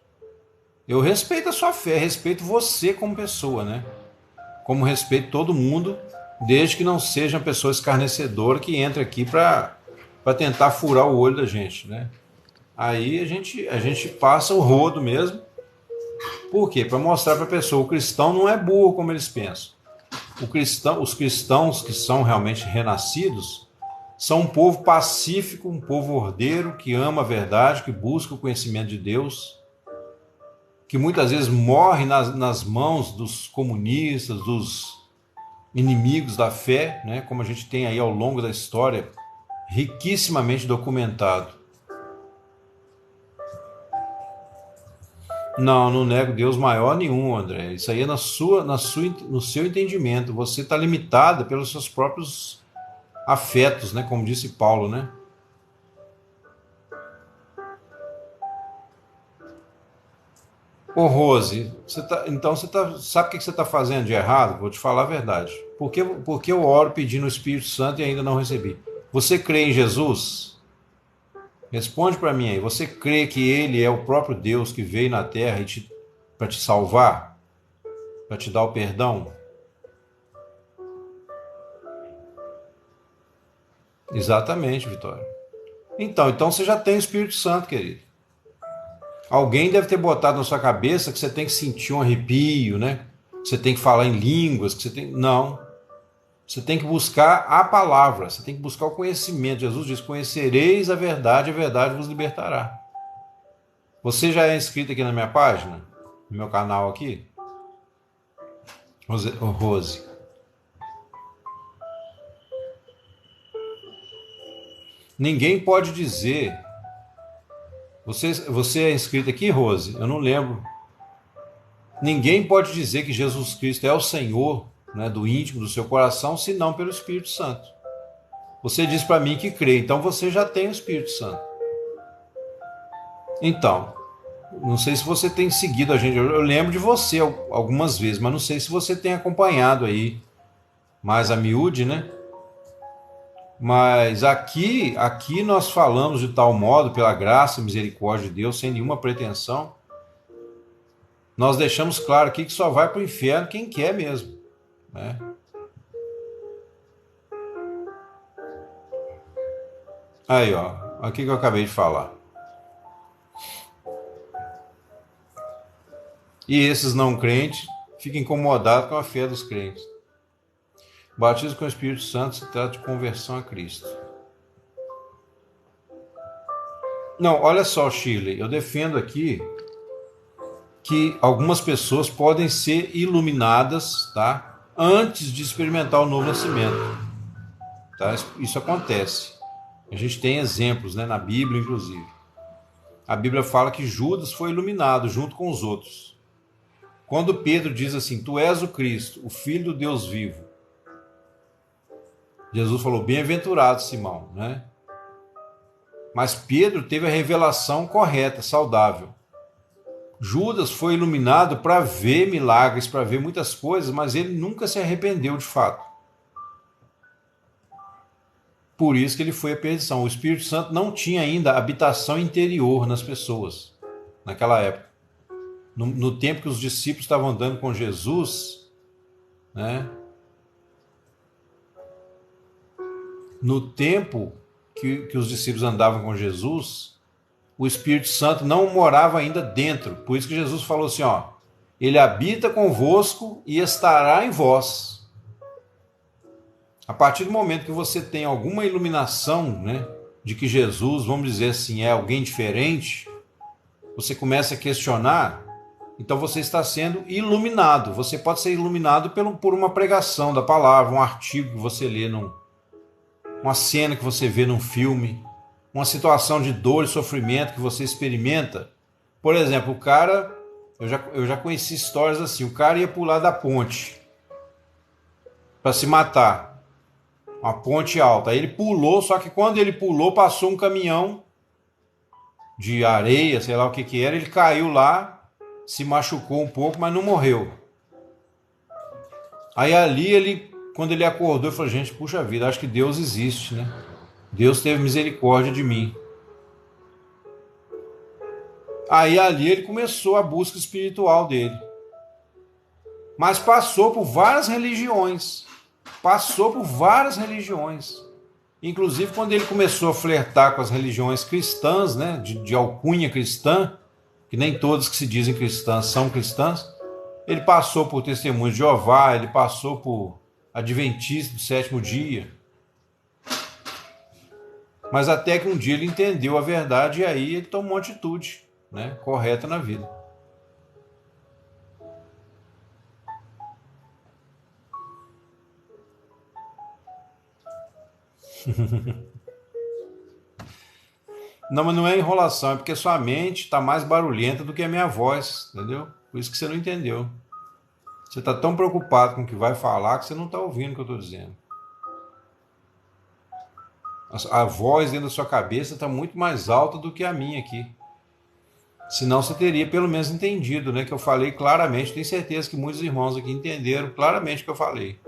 A: Eu respeito a sua fé, respeito você como pessoa, né? Como respeito todo mundo, desde que não seja uma pessoa escarnecedora que entra aqui para tentar furar o olho da gente, né? Aí a gente passa o rodo mesmo. Por quê? Para mostrar para a pessoa, o cristão não é burro como eles pensam. Os cristãos que são realmente renascidos são um povo pacífico, um povo ordeiro, que ama a verdade, que busca o conhecimento de Deus, que muitas vezes morre nas mãos dos comunistas, dos inimigos da fé, né? Como a gente tem aí ao longo da história, riquissimamente documentado. Não, não nego Deus maior nenhum, André. Isso aí é no seu entendimento. Você está limitado pelos seus próprios afetos, né? Como disse Paulo, né? Ô Rose, sabe o que você está fazendo de errado? Vou te falar a verdade. Por que eu oro pedindo o Espírito Santo e ainda não recebi? Você crê em Jesus? Responde para mim aí. Você crê que Ele é o próprio Deus que veio na Terra para te salvar? Para te dar o perdão? Exatamente, Vitória. Então você já tem o Espírito Santo, querido. Alguém deve ter botado na sua cabeça que você tem que sentir um arrepio, né? Que você tem que falar em línguas, que você tem. Não. Você tem que buscar a palavra, você tem que buscar o conhecimento. Jesus diz: conhecereis a verdade vos libertará. Você já é inscrito aqui na minha página? No meu canal aqui? Rose. Ninguém pode dizer. Você é inscrito aqui, Rose? Eu não lembro. Ninguém pode dizer que Jesus Cristo é o Senhor, né, do íntimo do seu coração, senão pelo Espírito Santo. Você diz para mim que crê, então você já tem o Espírito Santo. Então, não sei se você tem seguido a gente. Eu lembro de você algumas vezes, mas não sei se você tem acompanhado aí mais a miúde, né? Mas aqui nós falamos de tal modo, pela graça e misericórdia de Deus, sem nenhuma pretensão. Nós deixamos claro aqui que só vai para o inferno quem quer mesmo, né? Aí, ó, aqui que eu acabei de falar. E esses não crentes ficam incomodados com a fé dos crentes. O batismo com o Espírito Santo se trata de conversão a Cristo. Não, olha só, Shirley, eu defendo aqui que algumas pessoas podem ser iluminadas, tá? Antes de experimentar o novo nascimento. Tá? Isso acontece. A gente tem exemplos, né, na Bíblia, inclusive. A Bíblia fala que Judas foi iluminado junto com os outros. Quando Pedro diz assim: tu és o Cristo, o Filho do Deus vivo. Jesus falou: bem-aventurado Simão, né? Mas Pedro teve a revelação correta, saudável. Judas foi iluminado para ver milagres, para ver muitas coisas, mas ele nunca se arrependeu de fato. Por isso que ele foi à perdição. O Espírito Santo não tinha ainda habitação interior nas pessoas, naquela época. No tempo que os discípulos estavam andando com Jesus, né? No tempo que os discípulos andavam com Jesus, o Espírito Santo não morava ainda dentro. Por isso que Jesus falou assim, ó: ele habita convosco e estará em vós. A partir do momento que você tem alguma iluminação, né, de que Jesus, vamos dizer assim, é alguém diferente, você começa a questionar, então você está sendo iluminado. Você pode ser iluminado por uma pregação da palavra, um artigo que você lê, uma cena que você vê num filme, uma situação de dor e sofrimento que você experimenta. Por exemplo, o cara, eu já conheci histórias assim, o cara ia pular da ponte para se matar. Uma ponte alta. Aí ele pulou, só que quando ele pulou, passou um caminhão de areia, sei lá o que era, ele caiu lá, se machucou um pouco, mas não morreu. Aí ali, quando ele acordou, ele falou: gente, puxa vida, acho que Deus existe, né? Deus teve misericórdia de mim. Aí ali ele começou a busca espiritual dele. Mas passou por várias religiões. Passou por várias religiões. Inclusive quando ele começou a flertar com as religiões cristãs, né, de alcunha cristã, que nem todas que se dizem cristãs são cristãs, ele passou por Testemunhos de Jeová, ele passou por Adventista do sétimo dia. Mas até que um dia ele entendeu a verdade e aí ele tomou uma atitude, né, correta na vida. Não, mas não é enrolação, é porque sua mente está mais barulhenta do que a minha voz, entendeu? Por isso que você não entendeu. Você está tão preocupado com o que vai falar que você não está ouvindo o que eu estou dizendo. A voz dentro da sua cabeça está muito mais alta do que a minha aqui. Senão você teria pelo menos entendido, né? Que eu falei claramente. Tenho certeza que muitos irmãos aqui entenderam claramente o que eu falei.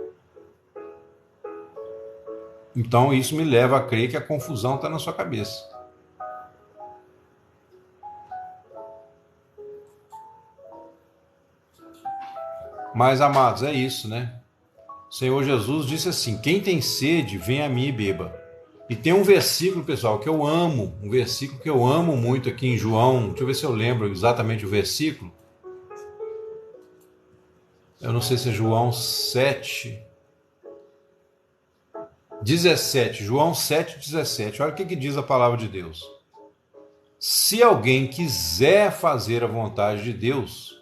A: Então isso me leva a crer que a confusão está na sua cabeça. Mas, amados, é isso, né? O Senhor Jesus disse assim: quem tem sede, vem a mim e beba. E tem um versículo, pessoal, que eu amo, um versículo que eu amo muito aqui em João. Deixa eu ver se eu lembro exatamente o versículo. Eu não sei se é João 7, 17. João 7, 17. Olha o que diz a palavra de Deus. Se alguém quiser fazer a vontade de Deus,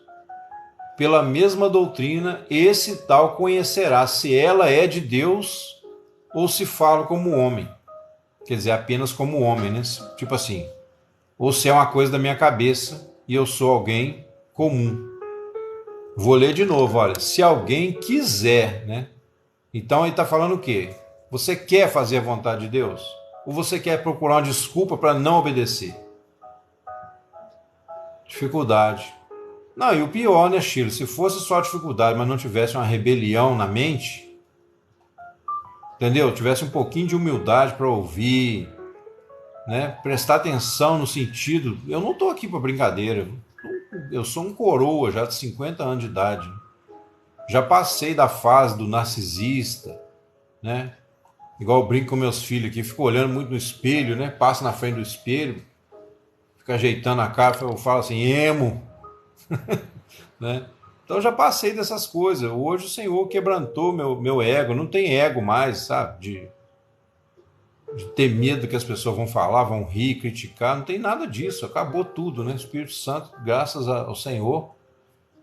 A: pela mesma doutrina, esse tal conhecerá se ela é de Deus ou se fala como homem. Quer dizer, apenas como homem, né? Tipo assim, ou se é uma coisa da minha cabeça e eu sou alguém comum. Vou ler de novo, olha. Se alguém quiser, né? Então ele está falando o quê? Você quer fazer a vontade de Deus? Ou você quer procurar uma desculpa para não obedecer? Dificuldade. Não, e o pior, né, Chile? Se fosse só dificuldade, mas não tivesse uma rebelião na mente, entendeu? Tivesse um pouquinho de humildade para ouvir, né? Prestar atenção no sentido. Eu não estou aqui para brincadeira. Eu sou um coroa já de 50 anos de idade. Já passei da fase do narcisista, né? Igual eu brinco com meus filhos aqui, fico olhando muito no espelho, né? Passa na frente do espelho, fica ajeitando a cara, eu falo assim, emo, né? Então eu já passei dessas coisas. Hoje o Senhor quebrantou meu ego, não tem ego mais, sabe? De ter medo que as pessoas vão falar, vão rir, criticar, não tem nada disso, acabou tudo, né? O Espírito Santo, graças ao Senhor,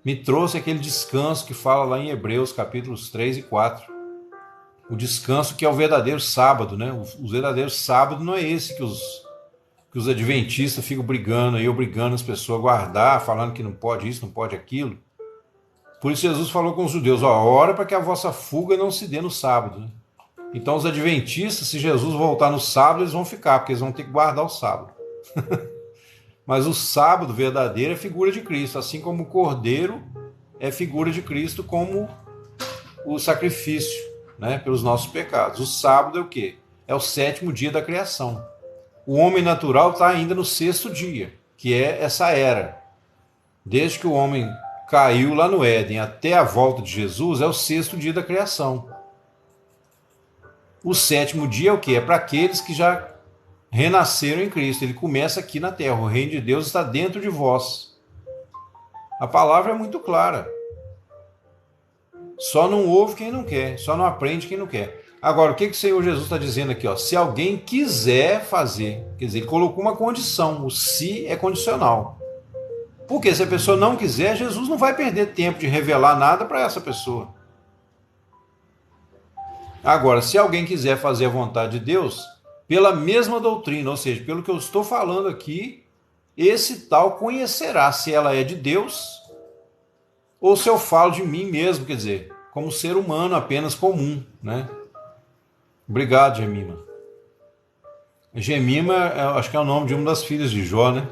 A: me trouxe aquele descanso que fala lá em Hebreus, capítulos 3 e 4. O descanso que é o verdadeiro sábado, né? O verdadeiro sábado não é esse que os adventistas ficam brigando aí, obrigando as pessoas a guardar, falando que não pode isso, não pode aquilo. Por isso Jesus falou com os judeus, ó, ora para que a vossa fuga não se dê no sábado, né? Então os adventistas, se Jesus voltar no sábado, eles vão ficar, porque eles vão ter que guardar o sábado. Mas o sábado verdadeiro é figura de Cristo, assim como o cordeiro é figura de Cristo, como o sacrifício, né, pelos nossos pecados. O sábado é o quê? É o sétimo dia da criação. O homem natural está ainda no sexto dia, que é essa era. Desde que o homem caiu lá no Éden até a volta de Jesus, é o sexto dia da criação. O sétimo dia é o quê? É para aqueles que já renasceram em Cristo. Ele começa aqui na terra. O reino de Deus está dentro de vós. A palavra é muito clara. Só não ouve quem não quer. Só não aprende quem não quer. Agora, o que o Senhor Jesus está dizendo aqui? Ó? Se alguém quiser fazer, quer dizer, ele colocou uma condição. O se é condicional. Porque se a pessoa não quiser, Jesus não vai perder tempo de revelar nada para essa pessoa. Agora, se alguém quiser fazer a vontade de Deus, pela mesma doutrina, ou seja, pelo que eu estou falando aqui, esse tal conhecerá se ela é de Deus ou se eu falo de mim mesmo, quer dizer, como ser humano apenas comum, né? Obrigado, Gemima. Gemima, acho que é o nome de uma das filhas de Jó, né?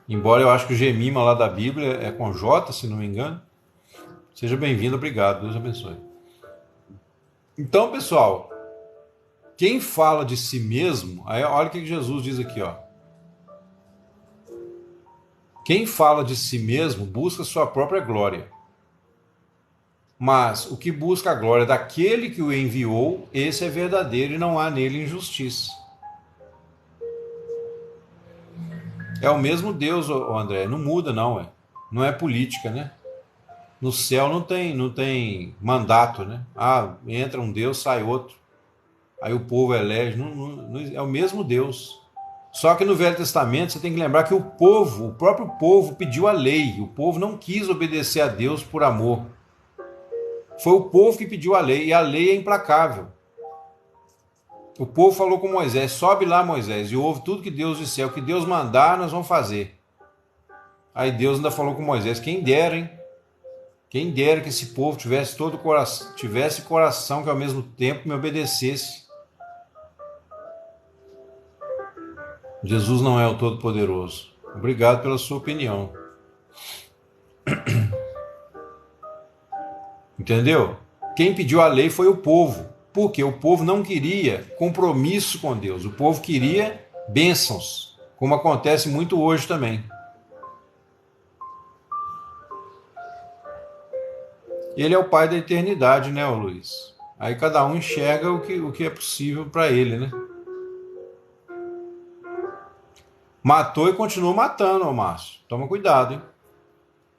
A: Embora eu acho que o Gemima lá da Bíblia é com J, se não me engano. Seja bem-vindo, obrigado, Deus abençoe. Então, pessoal, quem fala de si mesmo, aí olha o que Jesus diz aqui, ó. Quem fala de si mesmo busca sua própria glória. Mas o que busca a glória daquele que o enviou, esse é verdadeiro e não há nele injustiça. É o mesmo Deus, André, não muda não, não é política, né? No céu não tem mandato, né? Ah, entra um Deus, sai outro. Aí o povo elege, é o mesmo Deus. Só que no Velho Testamento você tem que lembrar que o próprio povo pediu a lei. O povo não quis obedecer a Deus por amor. Foi o povo que pediu a lei, e a lei é implacável. O povo falou com Moisés: sobe lá, Moisés, e ouve tudo que Deus disser. O que Deus mandar, nós vamos fazer. Aí Deus ainda falou com Moisés: quem dera, hein? Quem dera que esse povo tivesse coração que ao mesmo tempo me obedecesse. Jesus não é o Todo-Poderoso. Obrigado pela sua opinião. Entendeu? Quem pediu a lei foi o povo. Porque o povo não queria compromisso com Deus. O povo queria bênçãos, como acontece muito hoje também. Ele é o Pai da eternidade, né, Luiz? Aí cada um enxerga o que é possível para ele, né? Matou e continua matando, ô Márcio. Toma cuidado, hein?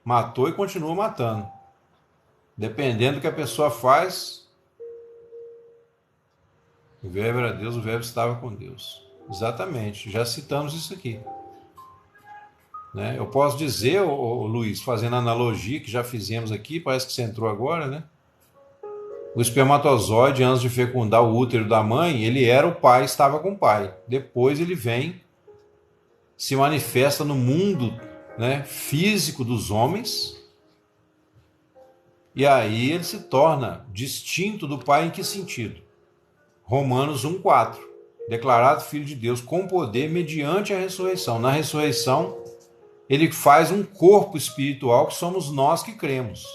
A: Matou e continua matando. Dependendo do que a pessoa faz, o verbo era Deus, o verbo estava com Deus. Exatamente, já citamos isso aqui. Né? Eu posso dizer, Luiz, fazendo a analogia que já fizemos aqui, parece que você entrou agora, né? O espermatozoide, antes de fecundar o útero da mãe, ele era o pai, estava com o pai. Depois ele vem, se manifesta no mundo, né, físico dos homens, e aí ele se torna distinto do pai em que sentido? Romanos 1,4. Declarado filho de Deus com poder mediante a ressurreição. Na ressurreição, ele faz um corpo espiritual que somos nós que cremos.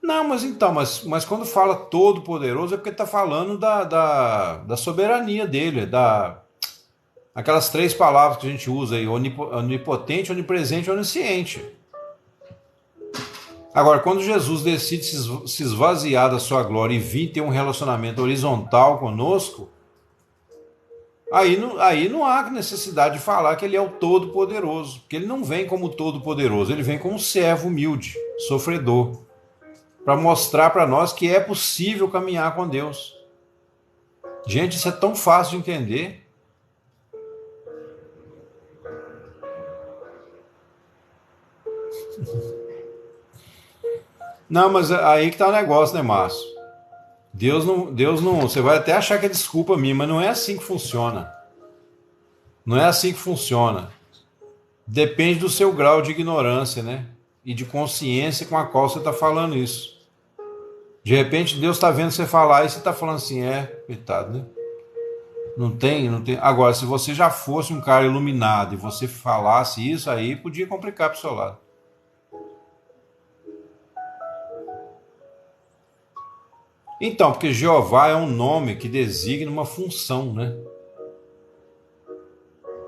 A: Não, mas quando fala todo poderoso é porque está falando da soberania dele, aquelas três palavras que a gente usa aí, onipotente, onipresente e onisciente. Agora, quando Jesus decide se esvaziar da sua glória e vir ter um relacionamento horizontal conosco, aí não há necessidade de falar que ele é o Todo-Poderoso, porque ele não vem como Todo-Poderoso, ele vem como servo humilde, sofredor, para mostrar para nós que é possível caminhar com Deus. Gente, isso é tão fácil de entender. Não, mas aí que tá o negócio, né, Márcio? Deus não, você vai até achar que é desculpa minha, mas não é assim que funciona. Não é assim que funciona. Depende do seu grau de ignorância, né? E de consciência com a qual você está falando isso. De repente Deus está vendo você falar e você está falando assim, coitado, né? Não tem. Agora, se você já fosse um cara iluminado e você falasse isso, aí podia complicar para o seu lado. Então, porque Jeová é um nome que designa uma função, né?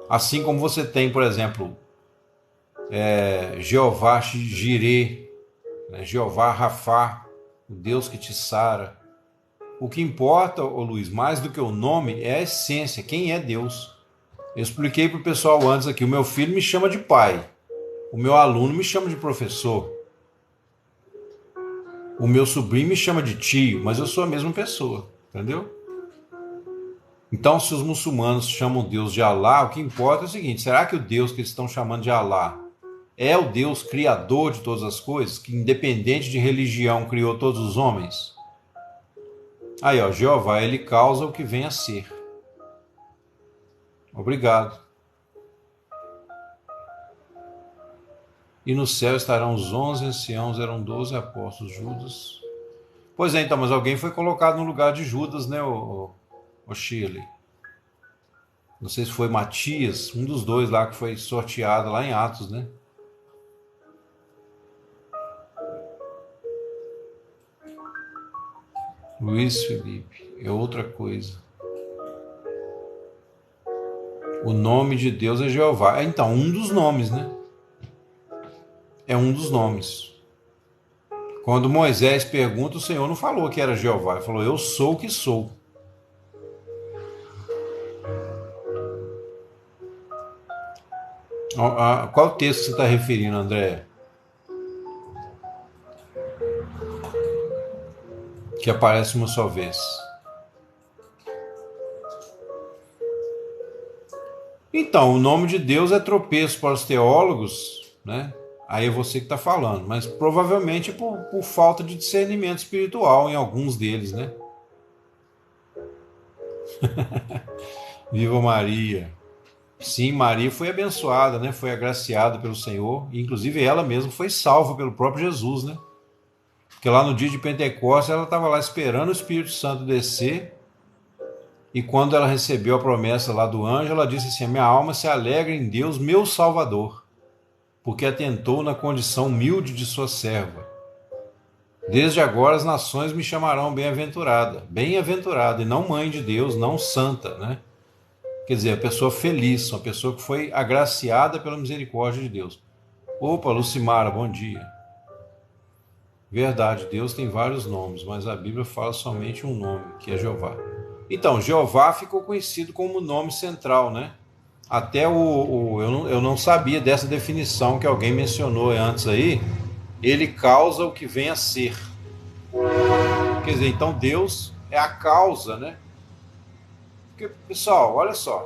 A: Assim como você tem, por exemplo, Jeová Jireh, né? Jeová Rafá, o Deus que te sara. O que importa, Luiz, mais do que o nome, é a essência, quem é Deus. Eu expliquei para o pessoal antes aqui, o meu filho me chama de pai, o meu aluno me chama de professor, o meu sobrinho me chama de tio, mas eu sou a mesma pessoa, entendeu? Então, se os muçulmanos chamam Deus de Alá, o que importa é o seguinte: será que o Deus que eles estão chamando de Alá é o Deus criador de todas as coisas, que independente de religião criou todos os homens? Aí, ó, Jeová, ele causa o que vem a ser. Obrigado. E no céu estarão os 11 anciãos, eram 12 apóstolos, Judas. Pois é, então, mas alguém foi colocado no lugar de Judas, né, o Shirley? Não sei se foi Matias, um dos dois lá que foi sorteado lá em Atos, né? Luiz Felipe, é outra coisa. O nome de Deus é Jeová. Então, um dos nomes, né? É um dos nomes. Quando Moisés pergunta, o Senhor não falou que era Jeová, ele falou, eu sou o que sou. Qual texto você está referindo, André? Que aparece uma só vez. Então, o nome de Deus é tropeço para os teólogos, né? Aí é você que está falando, mas provavelmente por falta de discernimento espiritual em alguns deles, né? Viva Maria! Sim, Maria foi abençoada, né? Foi agraciada pelo Senhor, e inclusive ela mesma foi salva pelo próprio Jesus, né? Porque lá no dia de Pentecostes ela estava lá esperando o Espírito Santo descer, e quando ela recebeu a promessa lá do anjo, ela disse assim: minha alma se alegra em Deus, meu Salvador, porque atentou na condição humilde de sua serva. Desde agora as nações me chamarão bem-aventurada, bem-aventurada, e não mãe de Deus, não santa, né? Quer dizer, a pessoa feliz, uma pessoa que foi agraciada pela misericórdia de Deus. Opa, Lucimara, bom dia. Verdade, Deus tem vários nomes, mas a Bíblia fala somente um nome, que é Jeová. Então, Jeová ficou conhecido como nome central, né? Até eu não sabia dessa definição que alguém mencionou antes aí. Ele causa o que vem a ser. Quer dizer, então Deus é a causa, né? Porque, pessoal, olha só,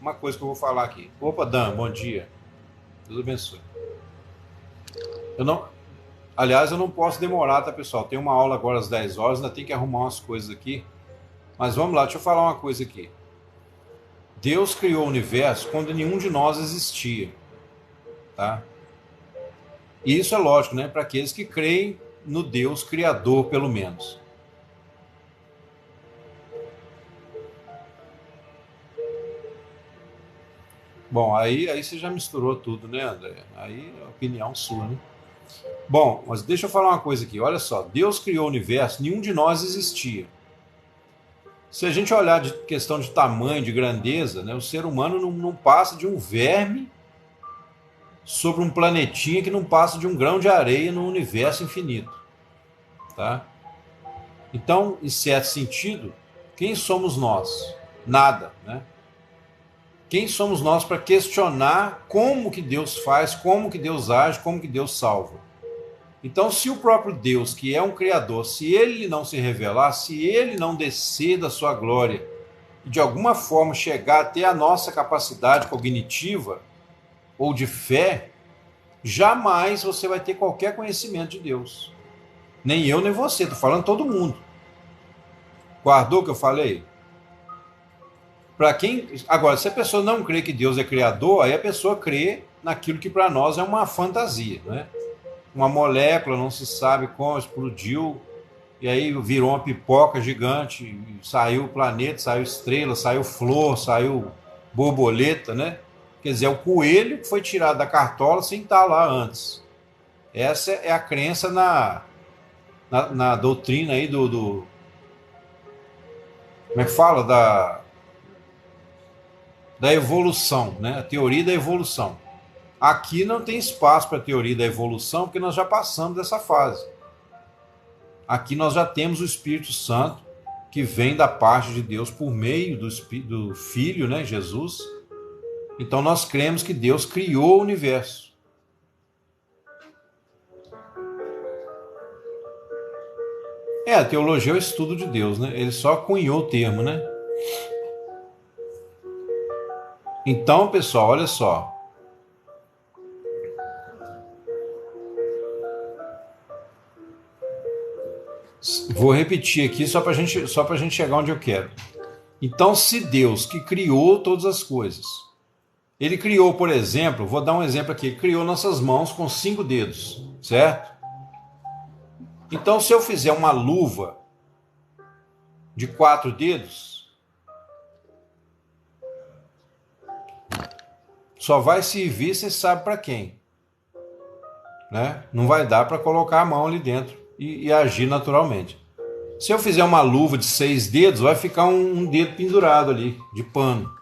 A: uma coisa que eu vou falar aqui. Opa, Dan, bom dia. Deus abençoe. Aliás, eu não posso demorar, tá, pessoal? Tem uma aula agora às 10 horas, ainda tem que arrumar umas coisas aqui. Mas vamos lá, deixa eu falar uma coisa aqui. Deus criou o universo quando nenhum de nós existia, tá? E isso é lógico, né? Para aqueles que creem no Deus Criador, pelo menos. Bom, aí você já misturou tudo, né, André? Aí é opinião sua, né? Bom, mas deixa eu falar uma coisa aqui. Olha só, Deus criou o universo, nenhum de nós existia. Se a gente olhar de questão de tamanho, de grandeza, né, o ser humano não passa de um verme sobre um planetinha que não passa de um grão de areia no universo infinito, tá? Então, em certo sentido, quem somos nós? Nada, né? Quem somos nós para questionar como que Deus faz, como que Deus age, como que Deus salva? Então, se o próprio Deus, que é um Criador, se ele não se revelar, se ele não descer da sua glória e de alguma forma chegar até a nossa capacidade cognitiva ou de fé, jamais você vai ter qualquer conhecimento de Deus. Nem eu, nem você, estou falando todo mundo. Guardou o que eu falei? Para quem, agora, se a pessoa não crê que Deus é criador, aí a pessoa crê naquilo que para nós é uma fantasia, né? Uma molécula, não se sabe como, explodiu, e aí virou uma pipoca gigante, saiu planeta, saiu estrela, saiu flor, saiu borboleta, né? Quer dizer, é o coelho que foi tirado da cartola sem estar lá antes. Essa é a crença na doutrina aí como é que fala? Da evolução, né? A teoria da evolução. Aqui não tem espaço para a teoria da evolução, porque nós já passamos dessa fase. Aqui nós já temos o Espírito Santo, que vem da parte de Deus por meio do Filho, né, Jesus. Então nós cremos que Deus criou o universo. A teologia é o estudo de Deus, né? Ele só cunhou o termo, né? Então, pessoal, olha só. Vou repetir aqui só para gente chegar onde eu quero. Então, se Deus que criou todas as coisas, ele criou, por exemplo, vou dar um exemplo aqui, ele criou nossas mãos com 5 dedos, certo? Então, se eu fizer uma luva de 4 dedos, só vai servir, você sabe para quem, né? Não vai dar para colocar a mão ali dentro e agir naturalmente. Se eu fizer uma luva de 6 dedos, vai ficar um dedo pendurado ali, de pano.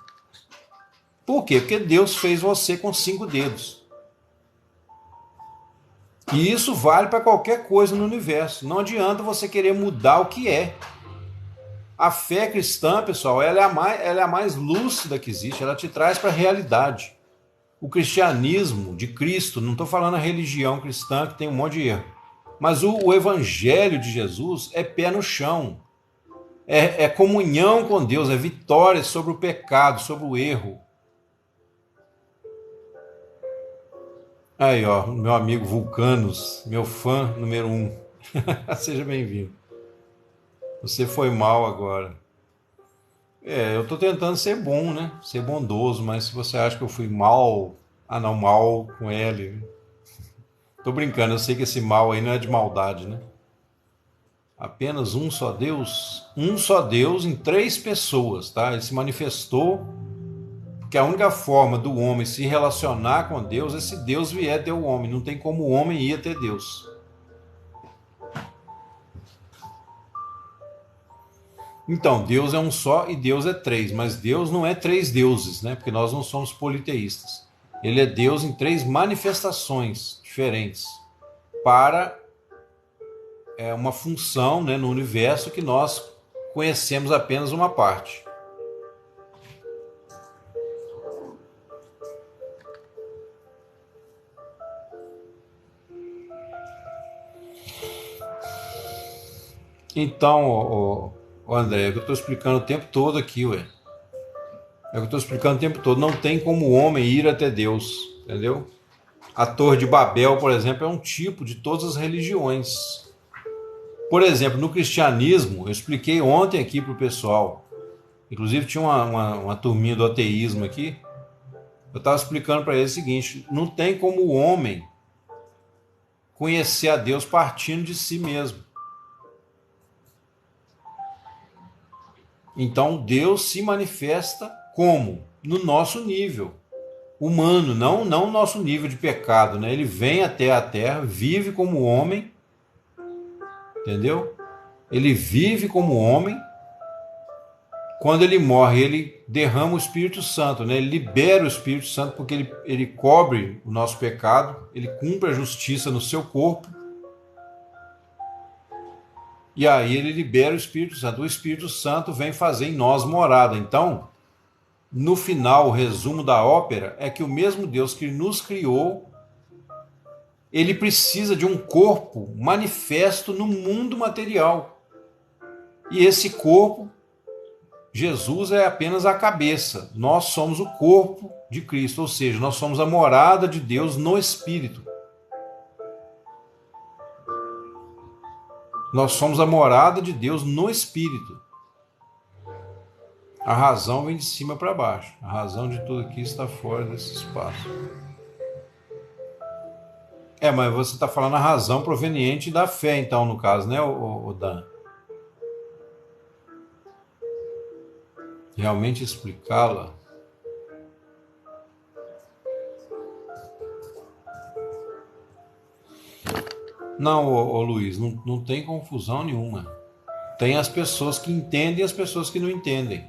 A: Por quê? Porque Deus fez você com 5 dedos. E isso vale para qualquer coisa no universo. Não adianta você querer mudar o que é. A fé cristã, pessoal, ela é a mais lúcida que existe. Ela te traz para a realidade. O cristianismo de Cristo, não estou falando a religião cristã que tem um monte de erro, mas o evangelho de Jesus é pé no chão. É comunhão com Deus, é vitória sobre o pecado, sobre o erro. Aí, ó, meu amigo Vulcanos, meu fã número 1. Seja bem-vindo. Você foi mal agora. Eu tô tentando ser bom, né? Ser bondoso, mas se você acha que eu fui mal, não, mal com L. Tô brincando, eu sei que esse mal aí não é de maldade, né? Apenas um só Deus em 3 pessoas, tá? Ele se manifestou porque a única forma do homem se relacionar com Deus é se Deus vier até o homem. Não tem como o homem ir até Deus. Então, Deus é um só e Deus é 3, mas Deus não é 3 deuses, né? Porque nós não somos politeístas. Ele é Deus em 3 manifestações diferentes para uma função, né, no universo que nós conhecemos apenas uma parte. Então, André, é o que eu estou explicando o tempo todo aqui, ué. É o que eu estou explicando o tempo todo. Não tem como o homem ir até Deus, entendeu? A Torre de Babel, por exemplo, é um tipo de todas as religiões. Por exemplo, no cristianismo, eu expliquei ontem aqui para o pessoal, inclusive tinha uma turminha do ateísmo aqui, eu estava explicando para eles o seguinte: não tem como o homem conhecer a Deus partindo de si mesmo. Então Deus se manifesta como? No nosso nível humano, não no nosso nível de pecado, né? Ele vem até a terra, vive como homem, entendeu? Ele vive como homem. Quando ele morre, ele derrama o Espírito Santo, né? Ele libera o Espírito Santo porque ele cobre o nosso pecado, ele cumpre a justiça no seu corpo. E aí ele libera o Espírito Santo. O Espírito Santo vem fazer em nós morada. Então, no final, o resumo da ópera é que o mesmo Deus que nos criou, ele precisa de um corpo manifesto no mundo material. E esse corpo, Jesus é apenas a cabeça. Nós somos o corpo de Cristo, ou seja, nós somos a morada de Deus no Espírito. Nós somos a morada de Deus no Espírito. A razão vem de cima para baixo. A razão de tudo aqui está fora desse espaço. Mas você está falando a razão proveniente da fé, então, no caso, né, o Dan? Realmente explicá-la. Não, Luiz, não tem confusão nenhuma. Tem as pessoas que entendem e as pessoas que não entendem.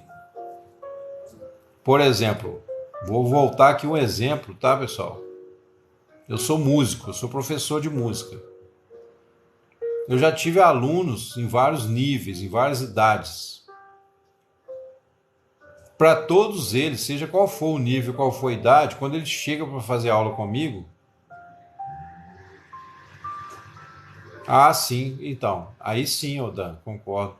A: Por exemplo, vou voltar aqui um exemplo, tá, pessoal? Eu sou músico, eu sou professor de música. Eu já tive alunos em vários níveis, em várias idades. Para todos eles, seja qual for o nível, qual for a idade, quando eles chegam para fazer aula comigo, sim, então, aí sim, Dan, concordo.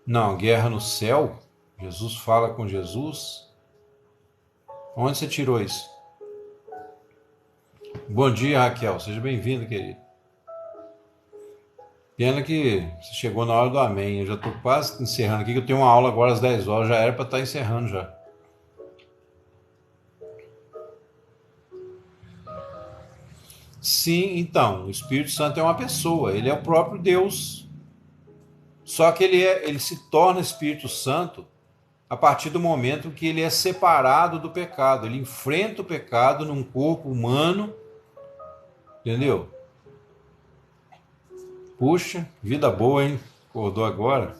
A: Não, guerra no céu? Jesus fala com Jesus? Onde você tirou isso? Bom dia, Raquel, seja bem-vindo, querido. Pena que você chegou na hora do amém. Eu já estou quase encerrando aqui, que eu tenho uma aula agora às 10 horas, já era para estar encerrando já. Sim, então, o Espírito Santo é uma pessoa, ele é o próprio Deus. Só que ele se torna Espírito Santo a partir do momento que ele é separado do pecado. Ele enfrenta o pecado num corpo humano, entendeu? Puxa, vida boa, hein? Acordou agora?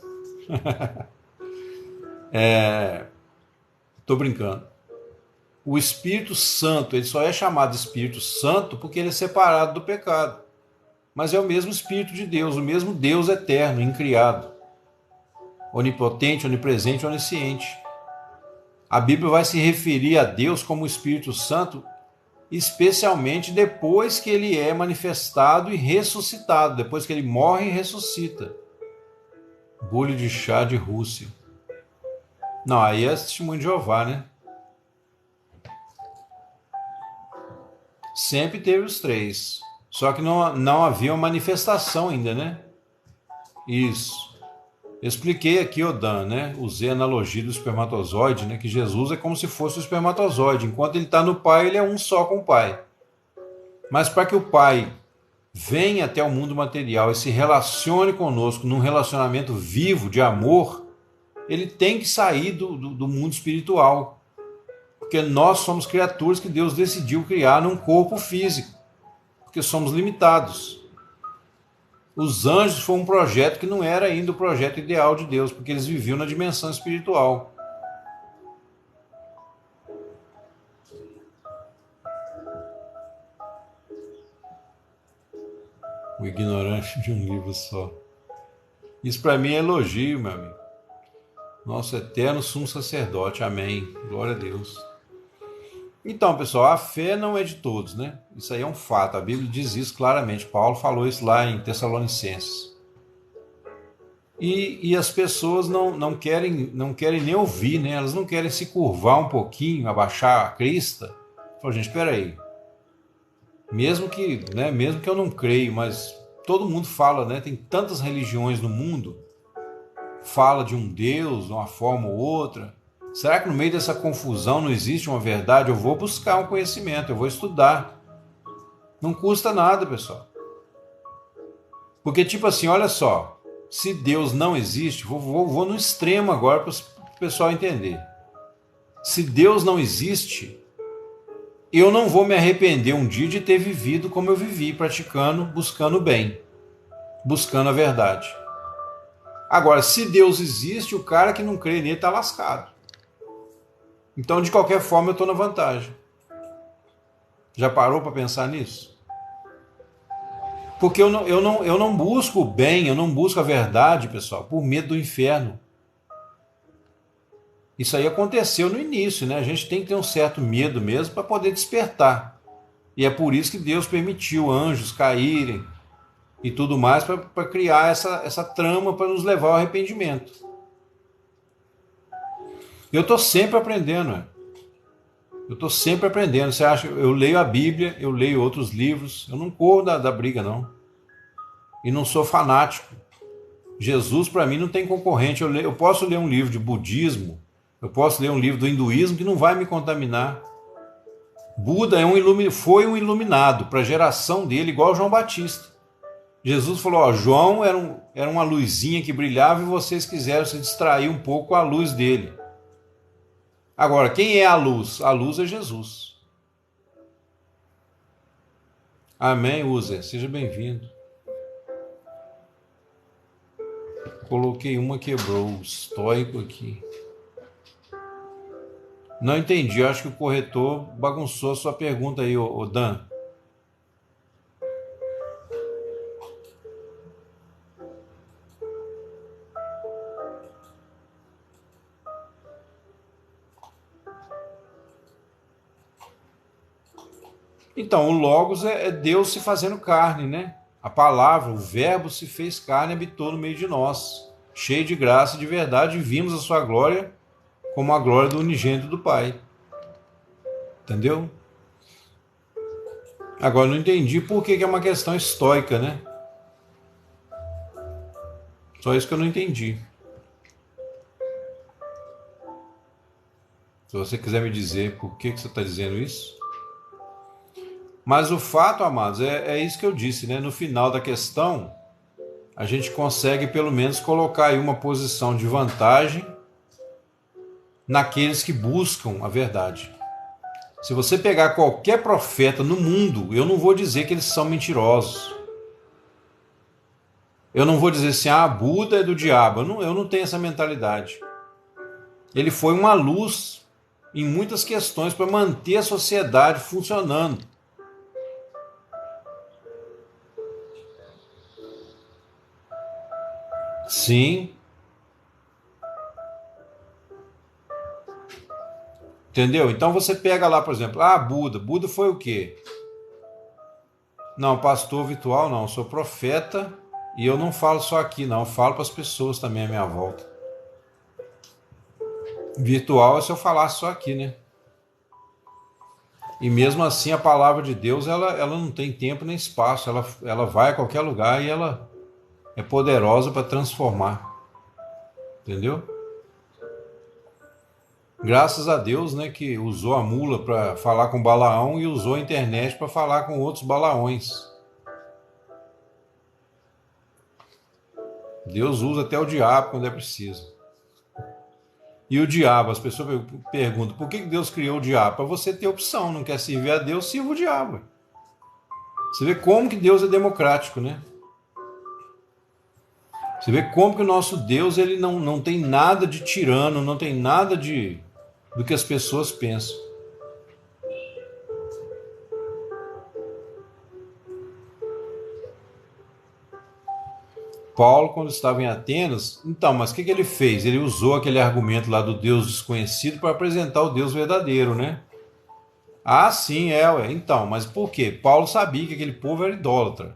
A: Tô brincando. O Espírito Santo, ele só é chamado Espírito Santo porque ele é separado do pecado. Mas é o mesmo Espírito de Deus, o mesmo Deus eterno, incriado, onipotente, onipresente, onisciente. A Bíblia vai se referir a Deus como o Espírito Santo, especialmente depois que ele é manifestado e ressuscitado, depois que ele morre e ressuscita. Bule de chá de Rússia. Não, aí é testemunho de Jeová, né? Sempre teve os três. Só que não havia uma manifestação ainda, né? Isso. Eu expliquei aqui, Dan, né? Usei a analogia do espermatozoide, né? Que Jesus é como se fosse o espermatozoide. Enquanto ele está no Pai, ele é um só com o Pai. Mas para que o Pai venha até o mundo material e se relacione conosco num relacionamento vivo de amor, ele tem que sair do mundo espiritual. Porque nós somos criaturas que Deus decidiu criar num corpo físico. Porque somos limitados. Os anjos foi um projeto que não era ainda o projeto ideal de Deus, porque eles viviam na dimensão espiritual. O ignorante de um livro só. Isso para mim é elogio, meu amigo. Nosso eterno sumo sacerdote. Amém. Glória a Deus. Então, pessoal, a fé não é de todos, né? Isso aí é um fato. A Bíblia diz isso claramente. Paulo falou isso lá em Tessalonicenses. E as pessoas não querem nem ouvir, né? Elas não querem se curvar um pouquinho, abaixar a crista. Fala, gente, espera aí. Mesmo que eu não creio, mas todo mundo fala, né? Tem tantas religiões no mundo, fala de um Deus, de uma forma ou outra. Será que no meio dessa confusão não existe uma verdade? Eu vou buscar um conhecimento, eu vou estudar. Não custa nada, pessoal. Porque, tipo assim, olha só, se Deus não existe, vou no extremo agora para o pessoal entender. Se Deus não existe, eu não vou me arrepender um dia de ter vivido como eu vivi, praticando, buscando o bem, buscando a verdade. Agora, se Deus existe, o cara que não crê nele está lascado. Então, de qualquer forma, eu estou na vantagem. Já parou para pensar nisso? Porque eu não busco o bem, eu não busco a verdade, pessoal, por medo do inferno. Isso aí aconteceu no início, né? A gente tem que ter um certo medo mesmo para poder despertar. E é por isso que Deus permitiu anjos caírem e tudo mais, para criar essa trama para nos levar ao arrependimento. Eu estou sempre aprendendo. Eu estou sempre aprendendo. Você acha? Eu leio a Bíblia, eu leio outros livros. Eu não corro da briga, não. E não sou fanático. Jesus, para mim, não tem concorrente. Eu posso ler um livro de budismo, eu posso ler um livro do hinduísmo que não vai me contaminar. Buda foi um iluminado para a geração dele, igual João Batista. Jesus falou, ó, João era uma luzinha que brilhava e vocês quiseram se distrair um pouco com a luz dele. Agora, quem é a luz? A luz é Jesus. Amém, Uzer. Seja bem-vindo. Coloquei uma, quebrou o estoico aqui. Não entendi. Eu acho que o corretor bagunçou a sua pergunta aí, ô Dan. Então, o Logos é Deus se fazendo carne, né? A palavra, o verbo se fez carne e habitou no meio de nós, cheio de graça e de verdade, e vimos a sua glória como a glória do unigênito do Pai. Entendeu? Agora, não entendi por que é uma questão estoica, né? Só isso que eu não entendi. Se você quiser me dizer por que você está dizendo isso. Mas o fato, amados, é isso que eu disse, né? No final da questão, a gente consegue pelo menos colocar aí uma posição de vantagem naqueles que buscam a verdade. Se você pegar qualquer profeta no mundo, eu não vou dizer que eles são mentirosos. Eu não vou dizer assim, Buda é do diabo. Eu não tenho essa mentalidade. Ele foi uma luz em muitas questões para manter a sociedade funcionando. Sim. Entendeu? Então você pega lá, por exemplo, Buda. Buda foi o quê? Não, pastor virtual não, eu sou profeta e eu não falo só aqui, não, eu falo para as pessoas também à minha volta. Virtual é se eu falasse só aqui, né? E mesmo assim a palavra de Deus, ela não tem tempo nem espaço, ela vai a qualquer lugar e ela é poderosa para transformar. Entendeu? Graças a Deus, né, que usou a mula para falar com Balaão e usou a internet para falar com outros Balaões. Deus usa até o diabo quando é preciso. E o diabo, as pessoas perguntam, por que Deus criou o diabo? Para você ter opção, não quer servir a Deus, sirva o diabo. Você vê como que Deus é democrático, né? Você vê como que o nosso Deus ele não tem nada de tirano, não tem nada do que as pessoas pensam. Paulo, quando estava em Atenas, então, mas o que ele fez? Ele usou aquele argumento lá do Deus desconhecido para apresentar o Deus verdadeiro, né? Sim, ué. Então, mas por quê? Paulo sabia que aquele povo era idólatra.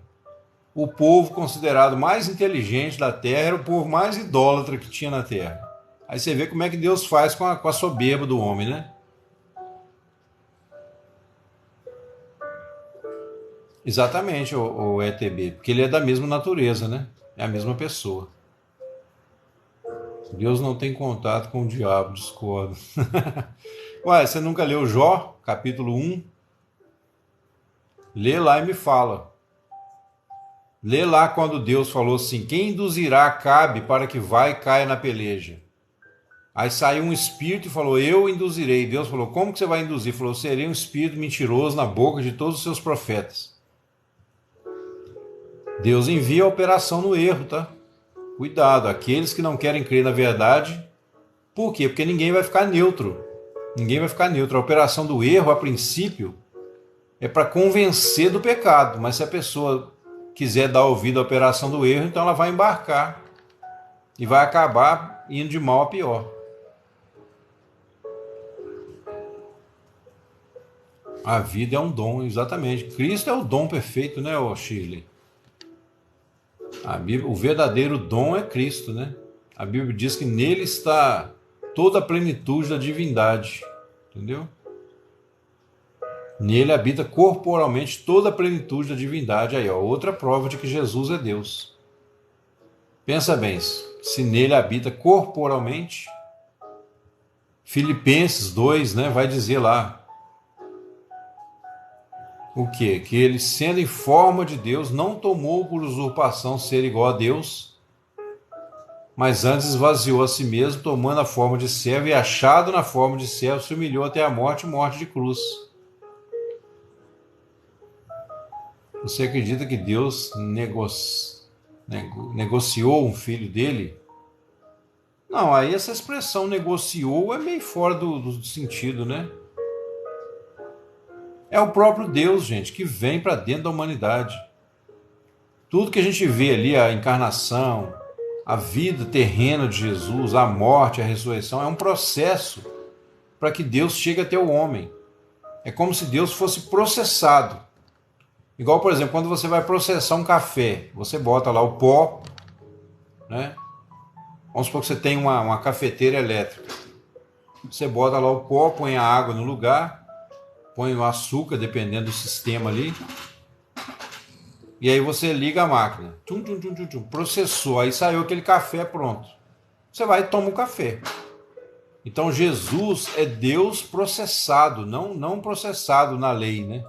A: O povo considerado mais inteligente da terra era o povo mais idólatra que tinha na terra. Aí você vê como é que Deus faz com a soberba do homem, né? Exatamente, o ETB, porque ele é da mesma natureza, né? É a mesma pessoa. Deus não tem contato com o diabo, discordo. Ué, você nunca leu Jó, capítulo 1? Lê lá e me fala. Lê lá quando Deus falou assim, quem induzirá Acabe para que vá e caia na peleja? Aí saiu um espírito e falou, eu induzirei. Deus falou, como que você vai induzir? Falou, serei um espírito mentiroso na boca de todos os seus profetas. Deus envia a operação no erro, tá? Cuidado, aqueles que não querem crer na verdade. Por quê? Porque ninguém vai ficar neutro. Ninguém vai ficar neutro. A operação do erro, a princípio, é para convencer do pecado. Mas se a pessoa quiser dar ouvido à operação do erro, então ela vai embarcar. E vai acabar indo de mal a pior. A vida é um dom, exatamente. Cristo é o dom perfeito, né, Shirley? O verdadeiro dom é Cristo, né? A Bíblia diz que nele está toda a plenitude da divindade, entendeu? Nele habita corporalmente toda a plenitude da divindade. Aí, ó, outra prova de que Jesus é Deus. Pensa bem, se nele habita corporalmente, Filipenses 2, né, vai dizer lá, o quê? Que ele, sendo em forma de Deus, não tomou por usurpação ser igual a Deus, mas antes esvaziou a si mesmo, tomando a forma de servo e achado na forma de servo, se humilhou até a morte de cruz. Você acredita que Deus negociou um filho dele? Não, aí essa expressão negociou é meio fora do sentido, né? É o próprio Deus, gente, que vem para dentro da humanidade. Tudo que a gente vê ali, a encarnação, a vida terrena de Jesus, a morte, a ressurreição, é um processo para que Deus chegue até o homem. É como se Deus fosse processado. Igual, por exemplo, quando você vai processar um café, você bota lá o pó, né? Vamos supor que você tem uma cafeteira elétrica. Você bota lá o pó, põe a água no lugar, põe o açúcar, dependendo do sistema ali. E aí você liga a máquina. Processou, aí saiu aquele café pronto. Você vai e toma o café. Então Jesus é Deus processado, não processado na lei, né?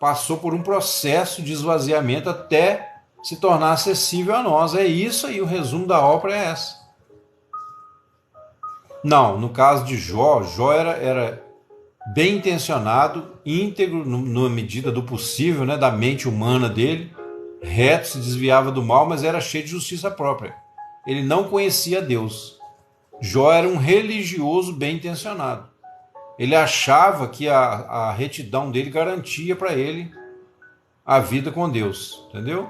A: Passou por um processo de esvaziamento até se tornar acessível a nós. É isso aí, o resumo da obra é essa. Não, no caso de Jó era bem intencionado, íntegro, na medida do possível, né, da mente humana dele, reto, se desviava do mal, mas era cheio de justiça própria. Ele não conhecia Deus. Jó era um religioso bem intencionado. Ele achava que a retidão dele garantia para ele a vida com Deus, entendeu?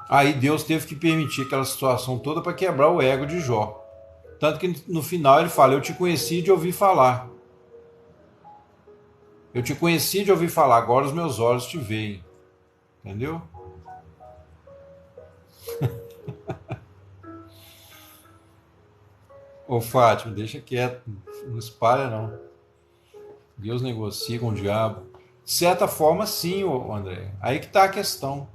A: Aí Deus teve que permitir aquela situação toda para quebrar o ego de Jó. Tanto que no final ele fala: eu te conheci de ouvir falar. Eu te conheci de ouvir falar, agora os meus olhos te veem. Entendeu? Ô Fátima, deixa quieto, não espalha não. Deus negocia com o diabo. De certa forma, sim, ô André. Aí que está a questão.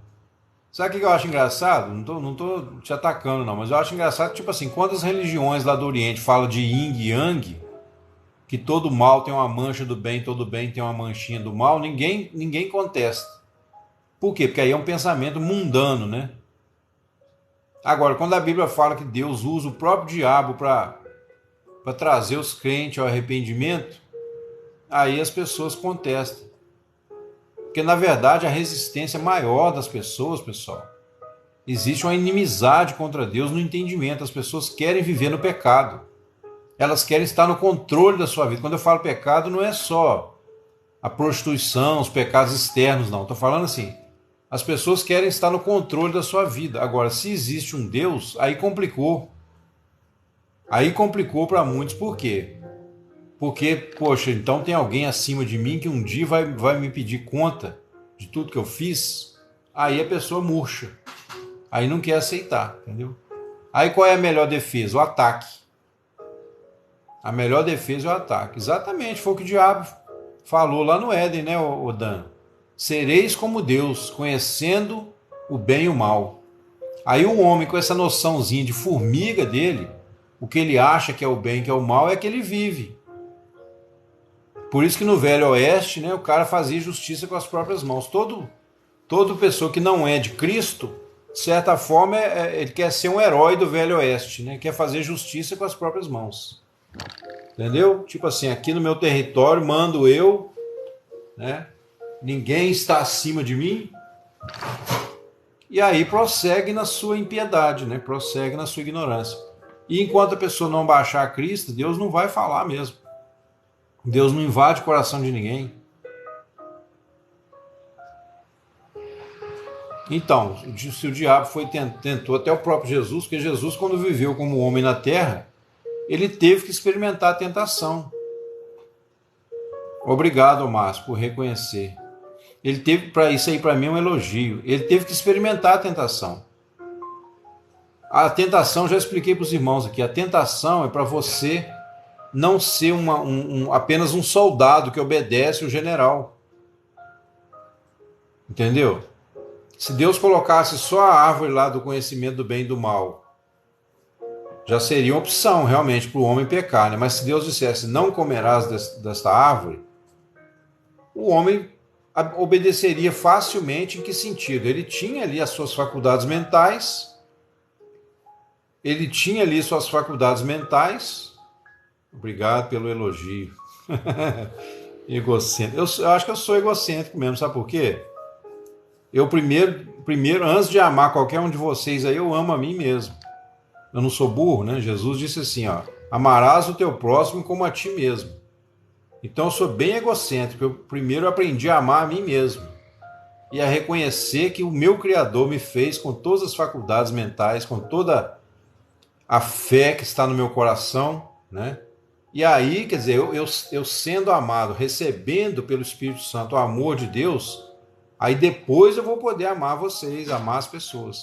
A: Sabe o que eu acho engraçado? Não tô te atacando não, mas eu acho engraçado, tipo assim, quando as religiões lá do Oriente falam de yin e yang, que todo mal tem uma mancha do bem, todo bem tem uma manchinha do mal, ninguém contesta. Por quê? Porque aí é um pensamento mundano, né? Agora, quando a Bíblia fala que Deus usa o próprio diabo para trazer os crentes ao arrependimento, aí as pessoas contestam. Porque, na verdade, a resistência maior das pessoas, pessoal, existe uma inimizade contra Deus no entendimento. As pessoas querem viver no pecado. Elas querem estar no controle da sua vida. Quando eu falo pecado, não é só a prostituição, os pecados externos, não. Estou falando assim, as pessoas querem estar no controle da sua vida. Agora, se existe um Deus, aí complicou. Aí complicou para muitos. Por quê? Porque, poxa, então tem alguém acima de mim que um dia vai me pedir conta de tudo que eu fiz? Aí a pessoa murcha. Aí não quer aceitar, entendeu? Aí qual é a melhor defesa? O ataque. A melhor defesa é o ataque. Exatamente, foi o que o diabo falou lá no Éden, né, o Dan? Sereis como Deus, conhecendo o bem e o mal. Aí o homem, com essa noçãozinha de formiga dele, o que ele acha que é o bem, que é o mal, é que ele vive. Por isso que no Velho Oeste, né, o cara fazia justiça com as próprias mãos. Todo pessoa que não é de Cristo, de certa forma, ele quer ser um herói do Velho Oeste, né? Quer fazer justiça com as próprias mãos. Entendeu? Tipo assim, aqui no meu território mando eu, né? Ninguém está acima de mim. E aí prossegue na sua impiedade, né? Prossegue na sua ignorância. E enquanto a pessoa não baixar a Cristo, Deus não vai falar mesmo. Deus não invade o coração de ninguém. Então, se o diabo tentou até o próprio Jesus, porque Jesus, quando viveu como homem na terra, ele teve que experimentar a tentação. Obrigado, Márcio, por reconhecer. Ele teve, para isso aí para mim é um elogio. Ele teve que experimentar a tentação. A tentação, já expliquei para os irmãos aqui, a tentação é para você não ser apenas um soldado que obedece o general. Entendeu? Se Deus colocasse só a árvore lá do conhecimento do bem e do mal, já seria uma opção realmente para o homem pecar, né? Mas se Deus dissesse, não comerás desta árvore, o homem obedeceria facilmente. Em que sentido? Ele tinha ali as suas faculdades mentais, Obrigado pelo elogio. Egocêntrico. Eu acho que eu sou egocêntrico mesmo, sabe por quê? Eu primeiro, antes de amar qualquer um de vocês aí, eu amo a mim mesmo. Eu não sou burro, né? Jesus disse assim, ó, amarás o teu próximo como a ti mesmo. Então eu sou bem egocêntrico. Eu primeiro aprendi a amar a mim mesmo e a reconhecer que o meu Criador me fez com todas as faculdades mentais, com toda a fé que está no meu coração, né? E aí, quer dizer, eu sendo amado, recebendo pelo Espírito Santo o amor de Deus, aí depois eu vou poder amar vocês, amar as pessoas.